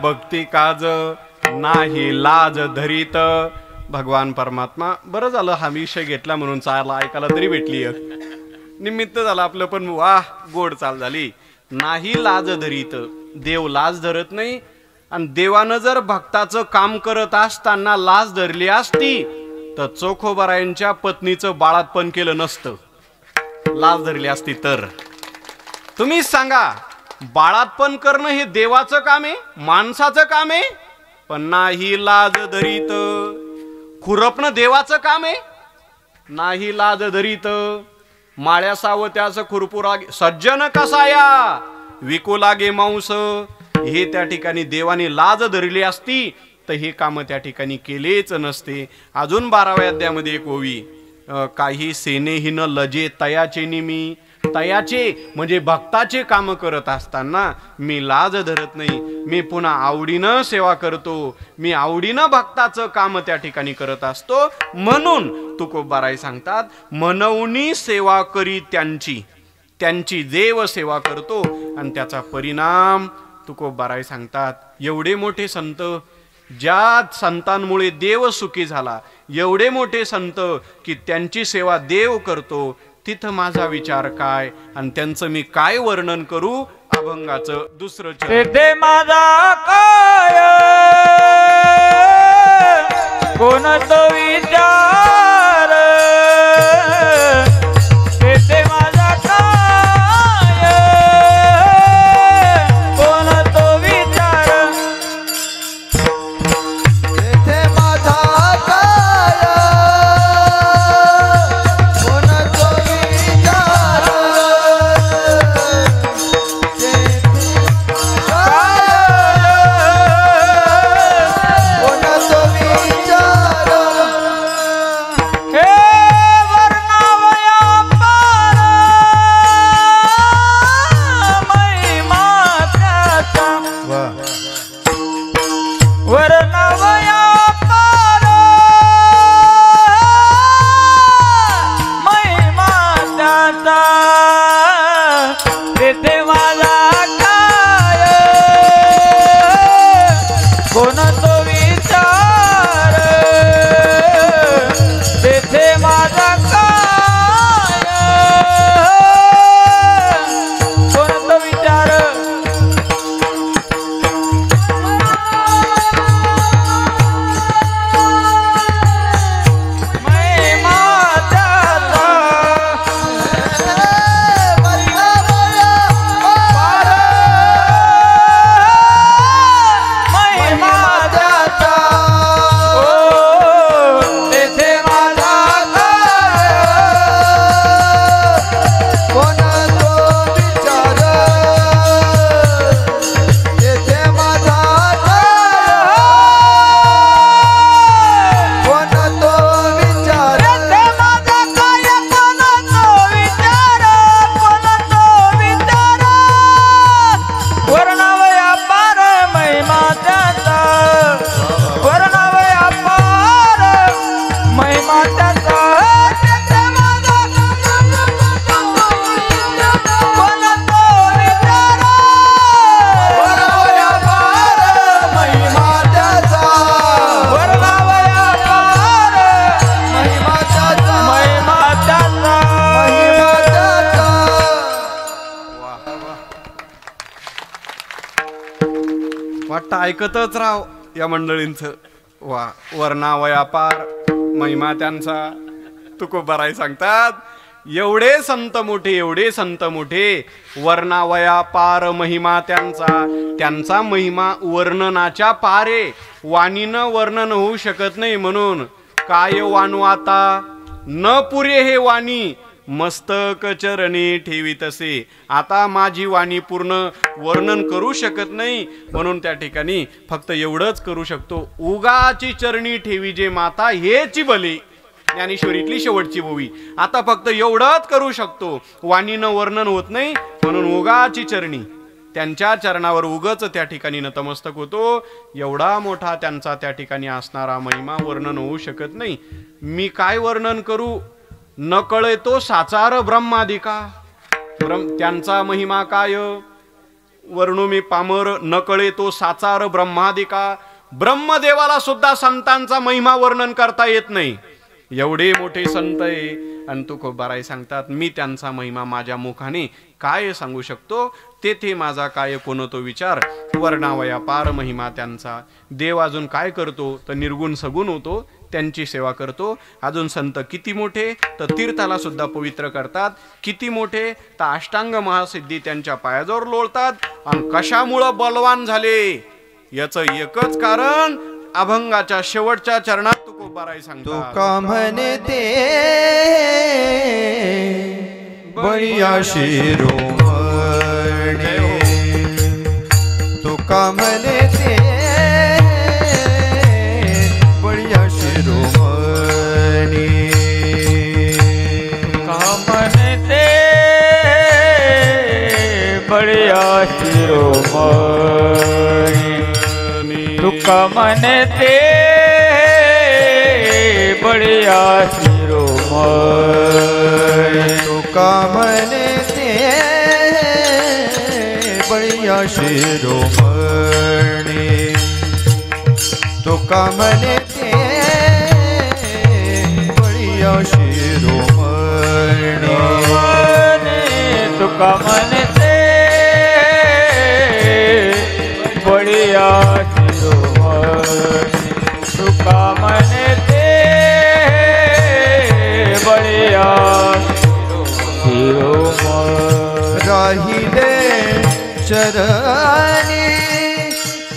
भक्ती काज नाही लाज धरीत. भगवान परमात्मा, बरं झालं हा विषय घेतला म्हणून चाला ऐकायला तरी भेटली, निमित्त झालं आपलं. पण वाह, गोड चाल झाली. नाही लाज धरीत, देव लाज धरत नाही. आणि देवानं जर भक्ताचं काम करत असताना लाज धरली असती तर चोखोबारायांच्या पत्नीचं बाळातपण केलं नसतं. लाज धरली असती तर तुम्ही सांगा, बाळातपण करणं हे देवाचं काम आहे, माणसाचं काम आहे? पण नाही लाज धरीत. खुरपणं देवाचं काम आहे, नाही लाज धरीत. माळ्या सावत्याचं खुरपू लागे सज्जन कसाया, विकू लागे मांस. हे त्या ठिकाणी देवाने लाज धरली असती तर हे काम त्या ठिकाणी केलेच नसते. अजून 12व्या अध्यायामध्ये एक ओवी, काही सेनेहीन लजे तयाचे निमी. तयाचे म्हणजे भक्ताचे काम करत असताना मी लाज धरत नाही, मी पुन्हा आवडीनं सेवा करतो, मी आवडीनं भक्ताचं काम त्या ठिकाणी करत असतो. म्हणून तुकोबाराय सांगतात, मनवनी सेवा करी त्यांची, त्यांची देव सेवा करतो. आणि त्याचा परिणाम तुकोबाराय सांगतात, एवढे मोठे संत, ज्या संतांमुळे देव सुखी झाला, एवढे मोठे संत की त्यांची सेवा देव करतो, तिथं माझा विचार काय आणि त्यांचं मी काय वर्णन करू. अभंगाचं दुसरं तेथे माझा काय कोण तो विचार, तेथे माझा काय कोण तो विचार, तेथे माझा काय कोण तो विचार, कोण तो विचार. हे वर्णावया पार महिमा त्याचा, वर्णावया पार महिमा त्याचा, तेथे माझा काय कोण तो विचार, तेथे माझा काय कोण तो विचार. महिमा त्याचा, महिमा त्याचा, ओ तेथे माझा कोण तो विचार, तेथे माझा कोण तो विचार, तेथे माझा काय कोण तो विचार, कोण तो विचार, वर्णावया पार महिमा त्याचा, वर्णावया पार महिमा त्याचा, तेथे माझा कोण तो विचार, वर्णावया पार महिमा त्याचा, वर्णावया पार महिमा त्याचा, महिमा त्याचा. महिमा त्याचा. वाटतं ऐकतच राव या मंडळींचं. वा, वर्णावया पार महिमा त्यांचा. तुकोबाराय सांगतात, एवढे संत मोठे, एवढे संत मोठे, वर्णावया पार महिमा त्यांचा. त्यांचा महिमा वर्णनाच्या पारे, वाणीनं वर्णन होऊ शकत नाही. म्हणून काय वाणू आता न पुरे हे वाणी, मस्तक चरणी ठेवीतसे. आता माझी वाणी पूर्ण वर्णन करू शकत नाही, म्हणून त्या ठिकाणी फक्त एवढंच करू शकतो, उगाची चरणी ठेवी जे माता हेची भली. ज्ञानेश्वरीतली शेवटची ओवी. आता फक्त एवढंच करू शकतो, वाणीनं वर्णन होत नाही, म्हणून उगाची चरणी, त्यांच्या चरणावर उगच त्या ठिकाणी नतमस्तक होतो. एवढा मोठा त्यांचा त्या ठिकाणी असणारा महिमा वर्णन होऊ शकत नाही. मी काय वर्णन करू, न कळे तो साचार ब्रह्मादिका. त्यांचा महिमा काय, वर्णू मी पामर न कळे तो साचार ब्रह्मादिका. ब्रह्मदेवाला सुद्धा संतांचा महिमा वर्णन करता येत नाही, एवढे मोठे संत आहे. आणि तुकोबाराय सांगतात मी त्यांचा महिमा माझ्या मुखाने काय सांगू शकतो, तेथे माझा काय कोण तो विचार. वर्णावया पार महिमा त्यांचा. देव अजून काय करतो तर निर्गुण सगुण होतो, त्यांची सेवा करतो. अजून संत किती मोठे तर तीर्थाला सुद्धा पवित्र करतात, किती मोठे तर अष्टांग महासिद्धी त्यांच्या पायाजवळ लोळतात. आणि कशामुळं बलवान झाले याचं एकच कारण अभंगाच्या शेवटच्या चरणात तुकोबाराय सांगतात. तुका म्हणे ते बळीया शिरोमणी. तुका म्हणे ते बळीया शिरोमणी. तुका म्हणे ते बळीया शिरोमणी. तुका म्हणे ते बळीया शिरोमणी. तुका म्हणे ते बळीया शिरोमणी. तुका म्हणे ते बळीया शिरोमणी. तुका म्हणे ते बळीया शिरोमणी. तुका म्हणे ते बळीया शिरोमणी. राहिले चरणी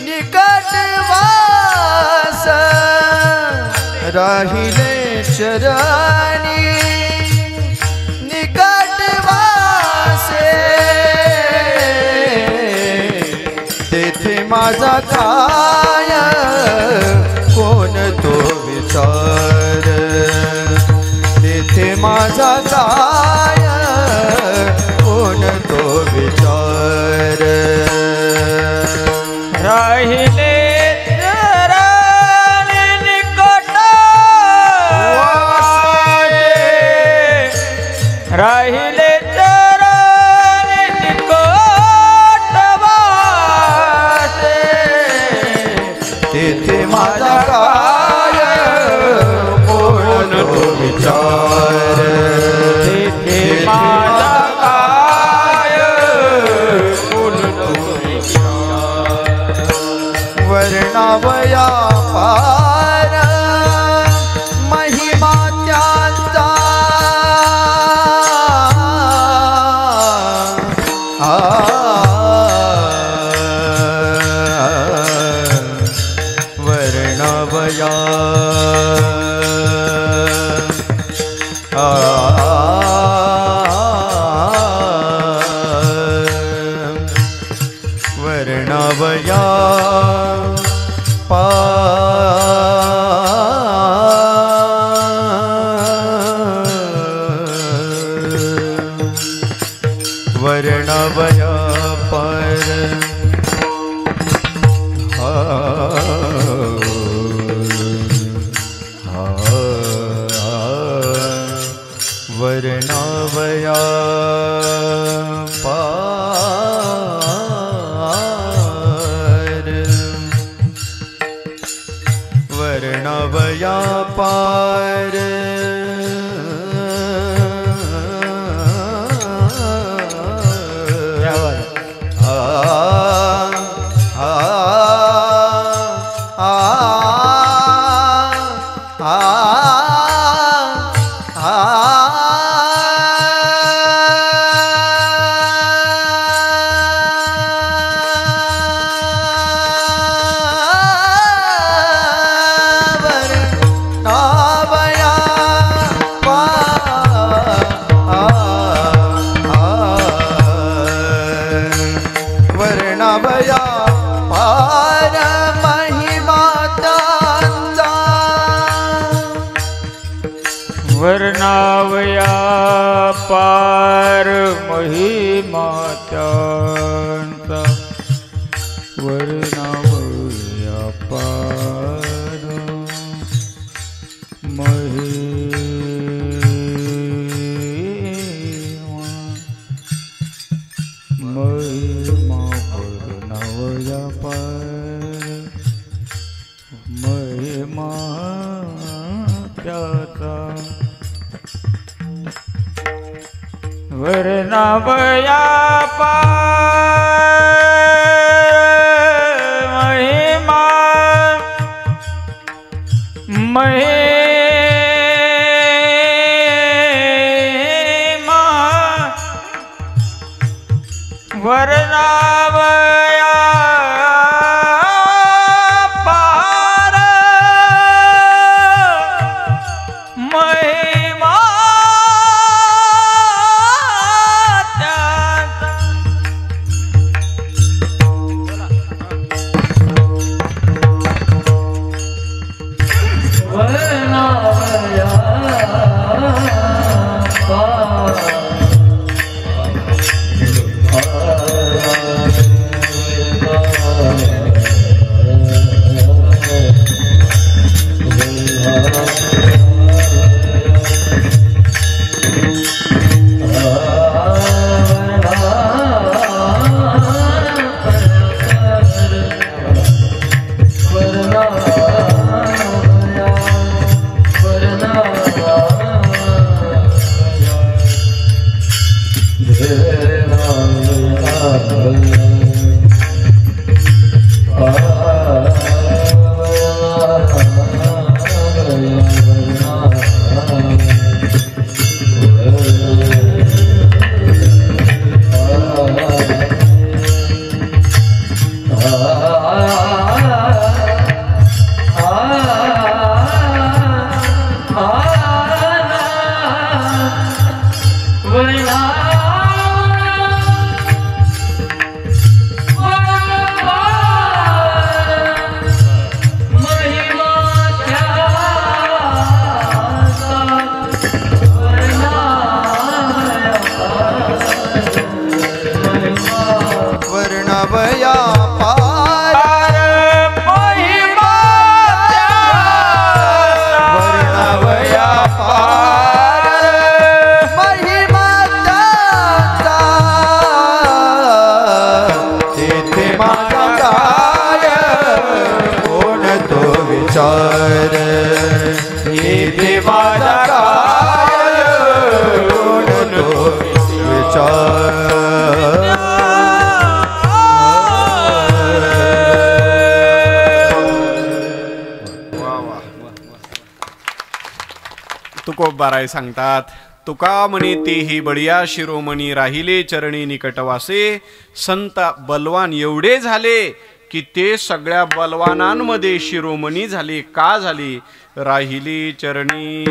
निकटवास. राहिले चरणी निकटवासे. तेथे माझा काय कोण तो विचार. तेथे माझा काय कोण तो विचार. राहिले चरणी निकटवासे. राहिले चरणी निकटवासे. तेथे माझा काय कोण तो विचार. तेथे माझा काय कोण तो विचार. वर्णावया पार महिमा त्यांचा. वर्णावया वर्णावया वर्णावया पार. वर्णावया पार. वर्णावया पार. वर्णावया पार महिमा त्यांचा. वर्णावया पार महिमा त्यांचा. वर्णावया पार महिमा त्याचा वर्णावया महिमा महिमा वर्णावया पार महिमा तुकोबाराय सांगतात, तुका म्हणे तेही बळिया शिरोमणी राहिले चरणी निकटवासे. संत बलवान एवढे झाले की ते सगळ्या बलवानांमध्ये शिरोमणी झाले. का झाले? राहिली चरणी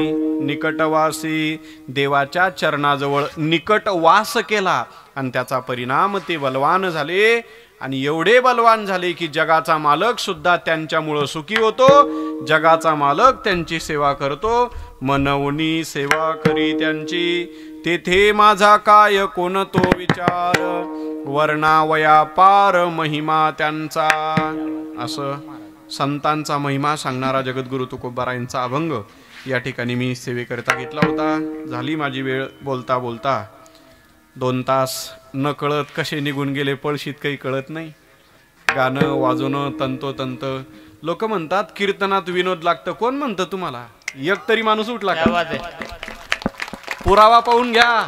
निकटवासी, देवाच्या चरणाजवळ निकट वास केला आणि त्याचा परिणाम ते बलवान झाले. आणि एवढे बलवान झाले की जगाचा मालक सुद्धा त्यांच्यामुळं सुखी होतो. जगाचा मालक त्यांची सेवा करतो. मनवनी सेवा करी त्यांची, तेथे माझा काय कोण तो विचार. वर्णावया पार महिमा त्यांचा. असं संतांचा महिमा सांगणारा जगद्गुरु तुकोबारायांचा अभंग या ठिकाणी मी सेवेकरता घेतला होता. झाली माझी वेळ. बोलता बोलता 2 तास न कळत कसे निघून गेले पळशीत काही कळत नाही. गाणं वाजवणं तंतोतंत. लोक म्हणतात कीर्तनात विनोद लागतं. कोण म्हणतं तुम्हाला? एक तरी माणूस उठला का? पुरावा पाहून घ्या.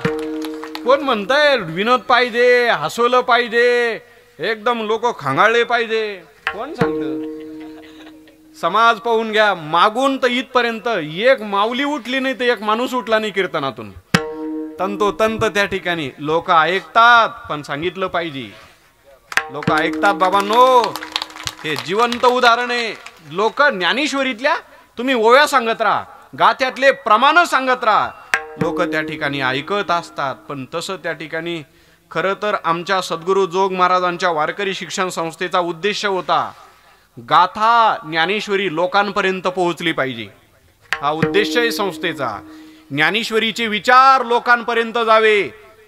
कोण म्हणतंय विनोद पाहिजे, हसवलं पाहिजे, एकदम लोक खांगाळले पाहिजे? कोण सांगतं? समाज पाहून घ्या. मागून तर इथपर्यंत एक माऊली उठली नाही तर एक माणूस उठला नाही कीर्तनातून. तंतोतंत त्या ठिकाणी लोक ऐकतात, पण सांगितलं पाहिजे. लोक ऐकतात बाबांनो. हे जिवंत उदाहरण आहे. लोक ज्ञानेश्वरीतल्या तुम्ही ओव्या सांगत राहा, गाथ्यातले प्रमाण सांगत राहा, लोक त्या ठिकाणी ऐकत असतात. पण तसं त्या ठिकाणी खरं तर आमच्या सद्गुरू जोग महाराजांच्या वारकरी शिक्षण संस्थेचा उद्देश होता, गाथा ज्ञानेश्वरी लोकांपर्यंत पोहोचली पाहिजे. हा उद्देश आहे संस्थेचा. ज्ञानेश्वरीचे विचार लोकांपर्यंत जावे,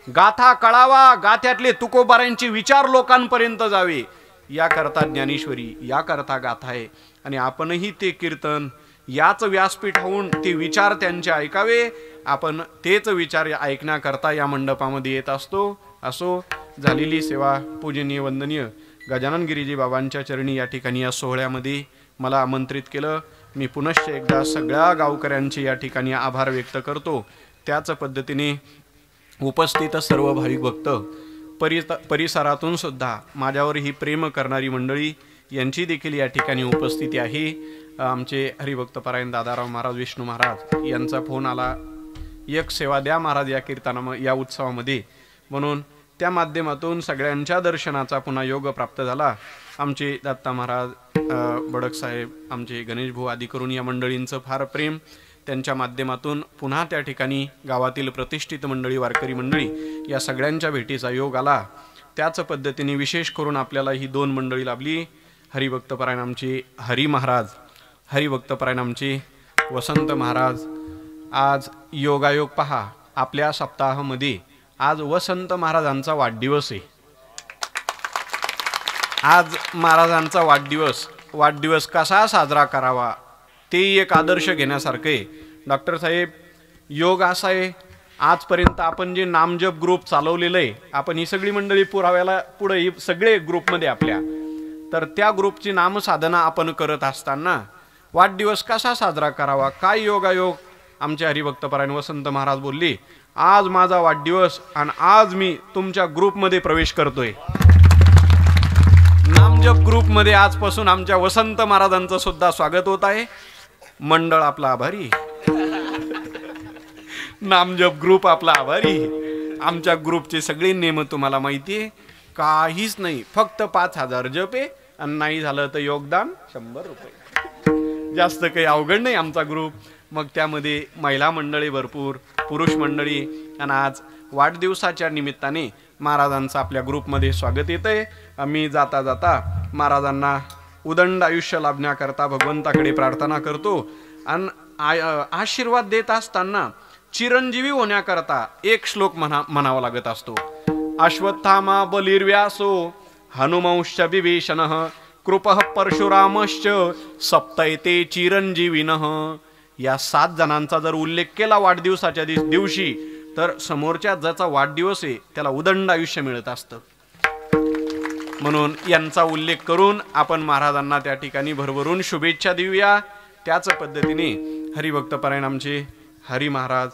गाथा कळावा, गाथ्यातले तुकोबारांचे विचार लोकांपर्यंत जावे, याकरता ज्ञानेश्वरी, याकरता गाथा आहे. आणि आपणही ते कीर्तन याच व्यासपीठाहून ते विचार त्यांचे ऐकावे. आपण तेच विचार ऐकण्याकरता या मंडपामध्ये येत असतो. असो, झालेली सेवा पूजनीय वंदनीय गजानन गिरीजी बाबांच्या चरणी या ठिकाणी या सोहळ्यामध्ये मला आमंत्रित केलं. मी पुनश्च एकदा सगळ्या गावकऱ्यांचे या ठिकाणी आभार व्यक्त करतो. त्याच पद्धतीने उपस्थित सर्व भाविक भक्त, परिसरातून सुद्धा माझ्यावर ही प्रेम करणारी मंडळी यांची देखील या ठिकाणी उपस्थिती आहे. आमचे हरिभक्तपरायण दादाराव महाराज, विष्णू महाराज यांचा फोन आला, एक सेवा द्या महाराज या उत्सवामध्ये, म्हणून त्या माध्यमातून सगळ्यांच्या दर्शनाचा पुन्हा योग प्राप्त झाला. आमचे दत्ता महाराज, बडक साहेब, आमचे गणेश भाऊ आदी करून या मंडळींचं फार प्रेम, त्यांच्या माध्यमातून पुन्हा त्या ठिकाणी गावातील प्रतिष्ठित मंडळी, वारकरी मंडळी या सगळ्यांच्या भेटीचा योग आला. त्याच पद्धतीने विशेष करून आपल्याला ही 2 मंडळी लाभली. हरिभक्तपरायण आमचे हरी महाराज, हरिभक्तपरायण आमचे वसंत महाराज. आज योगायोग पहा, आपल्या सप्ताहामध्ये आज वसंत महाराजांचा वाढदिवस आहे. आज महाराजांचा वाढदिवस कसा साजरा करावा ते एक आदर्श घेण्यासारखे. डॉक्टर साहेब, योग असा आहे, आजपर्यंत आपण जे नामजप ग्रुप चालवलेलं आहे, आपण ही सगळी मंडळी पुराव्याला पुढे सगळे ग्रुपमध्ये आपल्या, तर त्या ग्रुपची नामसाधना आपण करत असताना वाढदिवस कसा साजरा करावा, काय योगायोग. आमचे हरिभक्तपरायण वसंत महाराज बोलले, आज माझा वाढदिवस आणि आज मी तुमच्या ग्रुपमध्ये प्रवेश करतोय. नामजप ग्रुपमध्ये आजपासून आमच्या वसंत महाराजांचं सुद्धा स्वागत होत आहे. मंडळ आपला आभारी, नामजप ग्रुप आपला आभारी. आमच्या ग्रुपचे सगळे नियम तुम्हाला माहिती आहे, काहीच नाही, फक्त 5,000 जप आहे आणि नाही झालं तर योगदान 100 रुपये. जास्त काही अवघड नाही आमचा ग्रुप. मग त्यामध्ये महिला मंडळी भरपूर, पुरुष मंडळी, आणि आज वाढदिवसाच्या निमित्ताने महाराजांचं आपल्या ग्रुपमध्ये स्वागत येत आहे. आम्ही जाता जाता महाराजांना उदंड आयुष्य लाभण्याकरता भगवंताकडे प्रार्थना करतो आणि आशीर्वाद देत असताना चिरंजीवी होण्याकरता एक श्लोक म्हणावा लागत असतो. अश्वत्थामा बलिर्व्यासो हनुमंश्च विभीषणः कृपः परशुरामश्च सप्तैते चिरंजीविनः. या 7 जणांचा जर उल्लेख केला वाढदिवसाच्या दिवशी, तर समोरच्या ज्याचा वाढदिवस आहे त्याला उदंड आयुष्य मिळत असतं. म्हणून यांचा उल्लेख करून आपण महाराजांना त्या ठिकाणी भरभरून शुभेच्छा देऊया. त्याच पद्धतीने हरिभक्तपरायण आमचे हरी महाराज,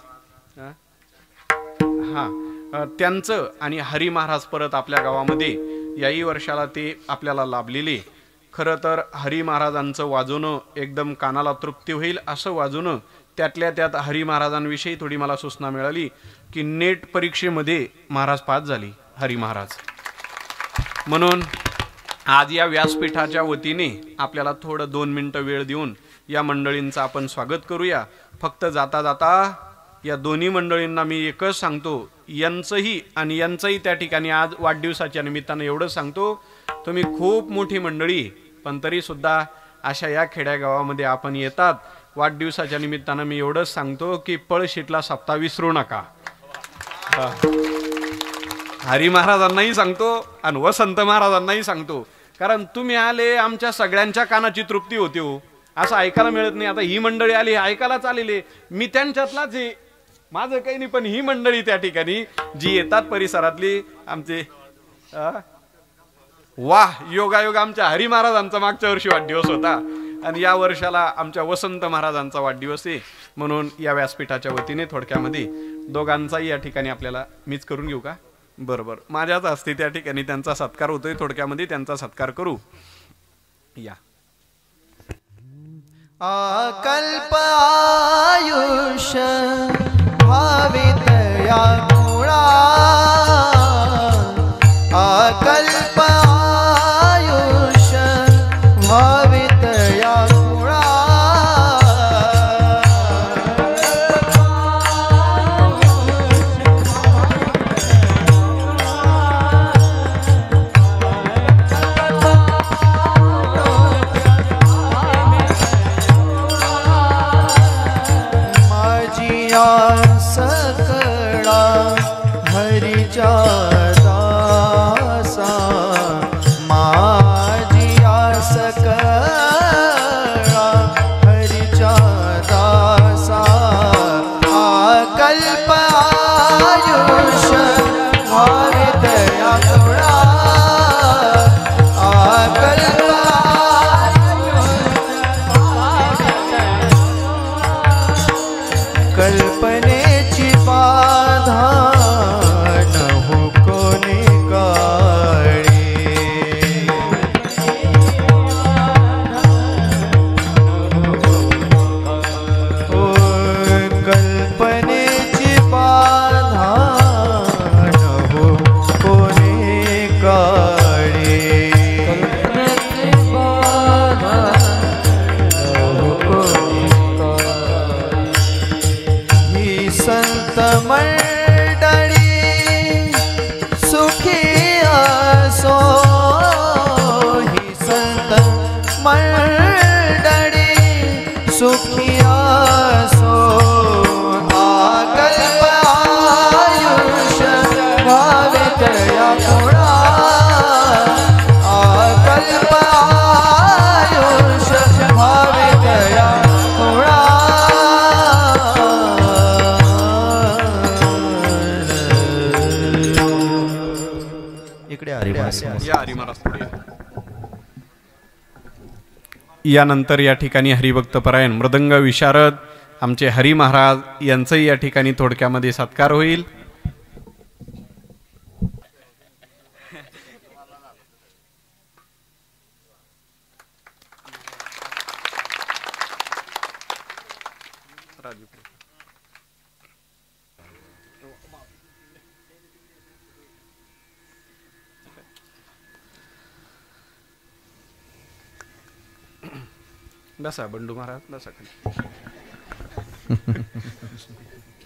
त्यांचं आणि हरी महाराज परत आपल्या गावामध्ये याही वर्षाला ते आपल्याला लाभलेले. खरं तर हरी महाराजांचं वाजवणं एकदम कानाला तृप्ती होईल असं वाजवणं. त्यातल्या त्यात हरी महाराजांविषयी थोडी मला सूचना मिळाली की नेट परीक्षेमध्ये महाराज पास झाली, हरी महाराज. म्हणून आज या व्यासपीठाच्या वतीने आपल्याला थोडं 2 मिनिटं वेळ देऊन या मंडळींचं आपण स्वागत करूया. फक्त जाता जाता या दोन्ही मंडळींना मी एकच सांगतो, यांचंही आणि यांचंही त्या ठिकाणी आज वाढदिवसाच्या निमित्तानं एवढं सांगतो, तुम्ही खूप मोठी मंडळी, पण तरी सुद्धा अशा या खेड्यागावामध्ये आपण येतात. वाढदिवसाच्या निमित्तानं मी एवढंच सांगतो की पळशीतला सप्ताह विसरू नका. हरी महाराजांनाही सांगतो आणि वसंत महाराजांनाही सांगतो, कारण तुम्ही आले आमच्या सगळ्यांच्या कानाची तृप्ती होते हो. असं ऐकायला मिळत नाही. आता ही मंडळी आली, ऐकायला चालले, मी त्यांच्यातलाच आहे, माझं काही नाही, पण ही मंडळी त्या ठिकाणी जी येतात परिसरातली आमचे, वाह, योगायोग आमच्या हरी महाराजांचा मागच्या वर्षी वाढदिवस होता आणि या वर्षाला आमच्या वसंत महाराजांचा वाढदिवस आहे. म्हणून या व्यासपीठाच्या वतीने थोडक्यामध्ये दोघांचाही या ठिकाणी आपल्याला मीच करून घेऊ का? बरोबर, माझ्याच हस्ते त्या ठिकाणी त्यांचा सत्कार होतोय. थोडक्यामध्ये त्यांचा सत्कार करू या. आकल्प आयुष्य भावित या मुळा, आकल्प आयुष्य भावित या मुळा, सकळा हरीच्या दासा, माझिया सकळा हरीच्या दासा, आकल्प आयुष्य भावित या मुळा, आकल्प आयुष्य भावित कल्पनेची बाधा न हो कोणी काळी ओ कल्पनेची बाधा न हो कोणी काळी ही संत मंडळी सुखी असो ही संत मंडळी सुखी असो आकल्प आयुष्य भावे तया पुरा आकल्प आयुष्य भावे तया पुरा इकडे हरिवास या हरी महाराज पुढे या. यानंतर या ठिकाणी हरिभक्त परायण मृदंग विशारद आमचे हरी महाराज यांचंही या ठिकाणी थोडक्यामध्ये सत्कार होईल. बसा बंडू महाराज बसा खाली.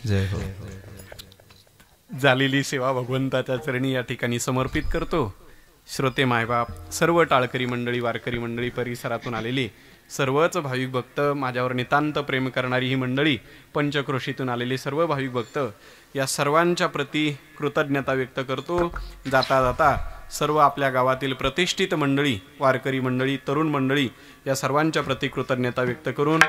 जय हो. झालेली सेवा भगवंताच्या चरणी या ठिकाणी समर्पित करतो. श्रोते मायबाप, सर्व टाळकरी मंडळी, वारकरी मंडळी, परिसरातून आलेली सर्वच भाविक भक्त, माझ्यावर नितांत प्रेम करणारी ही मंडळी, पंचक्रोशीतून आलेले सर्व भाविक भक्त, या सर्वांच्या प्रती कृतज्ञता व्यक्त करतो. जाता जाता सर्व आपल्या गावातील प्रतिष्ठित मंडळी, वारकरी मंडळी, तरुण मंडळी या सर्वांच्या प्रती कृतज्ञता व्यक्त करून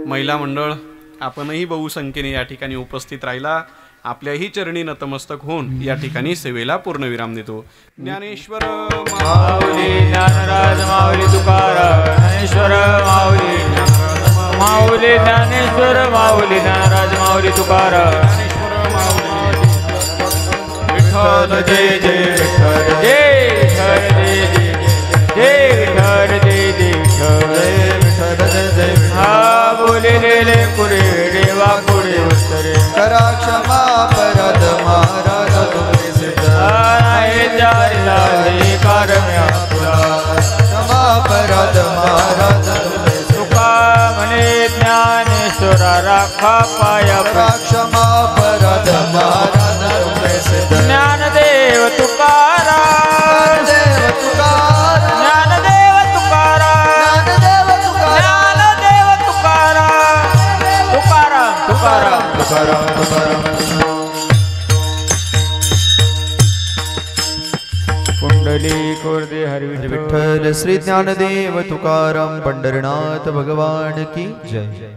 महिला मंडळ आपणही बहुसंख्येने या ठिकाणी उपस्थित राहिला, आपल्याही चरणी नतमस्तक होऊन या ठिकाणी सेवेला पूर्णविराम देतो. ज्ञानेश्वर माऊली ज्ञानराज माऊली तुकाराम ज्ञानेश्वर माऊली माऊली ज्ञानेश्वर माऊली ज्ञानराज माऊली तुकाराम विठ्ठल जय जय विठ्ठल जय विठ्ठल जय जय विठ्ठल जय जय हा बोलेले पुरे देवा पुढे उत्तरे करा क्षमा परद महाराज तुम्ही सिद्ध आहे जाय कारम्या क्षमा परद महाराज तुम्ही तुका म्हणे ज्ञानेश्वरा राखा पाया करा क्षमा परद महाराज तुम्ही सिद्ध ज्ञानदेव तुकाराम देव तुकाराम ज्ञानदेव तुकाराम देव तुकाराम ज्ञानदेव तुकाराम तुकाराम तुकाराम तुकाराम तुकाराम कुंडली कोरदे हरि विठ्ठल श्री ज्ञानदेव तुकाराम पंढरनाथ भगवान की जय.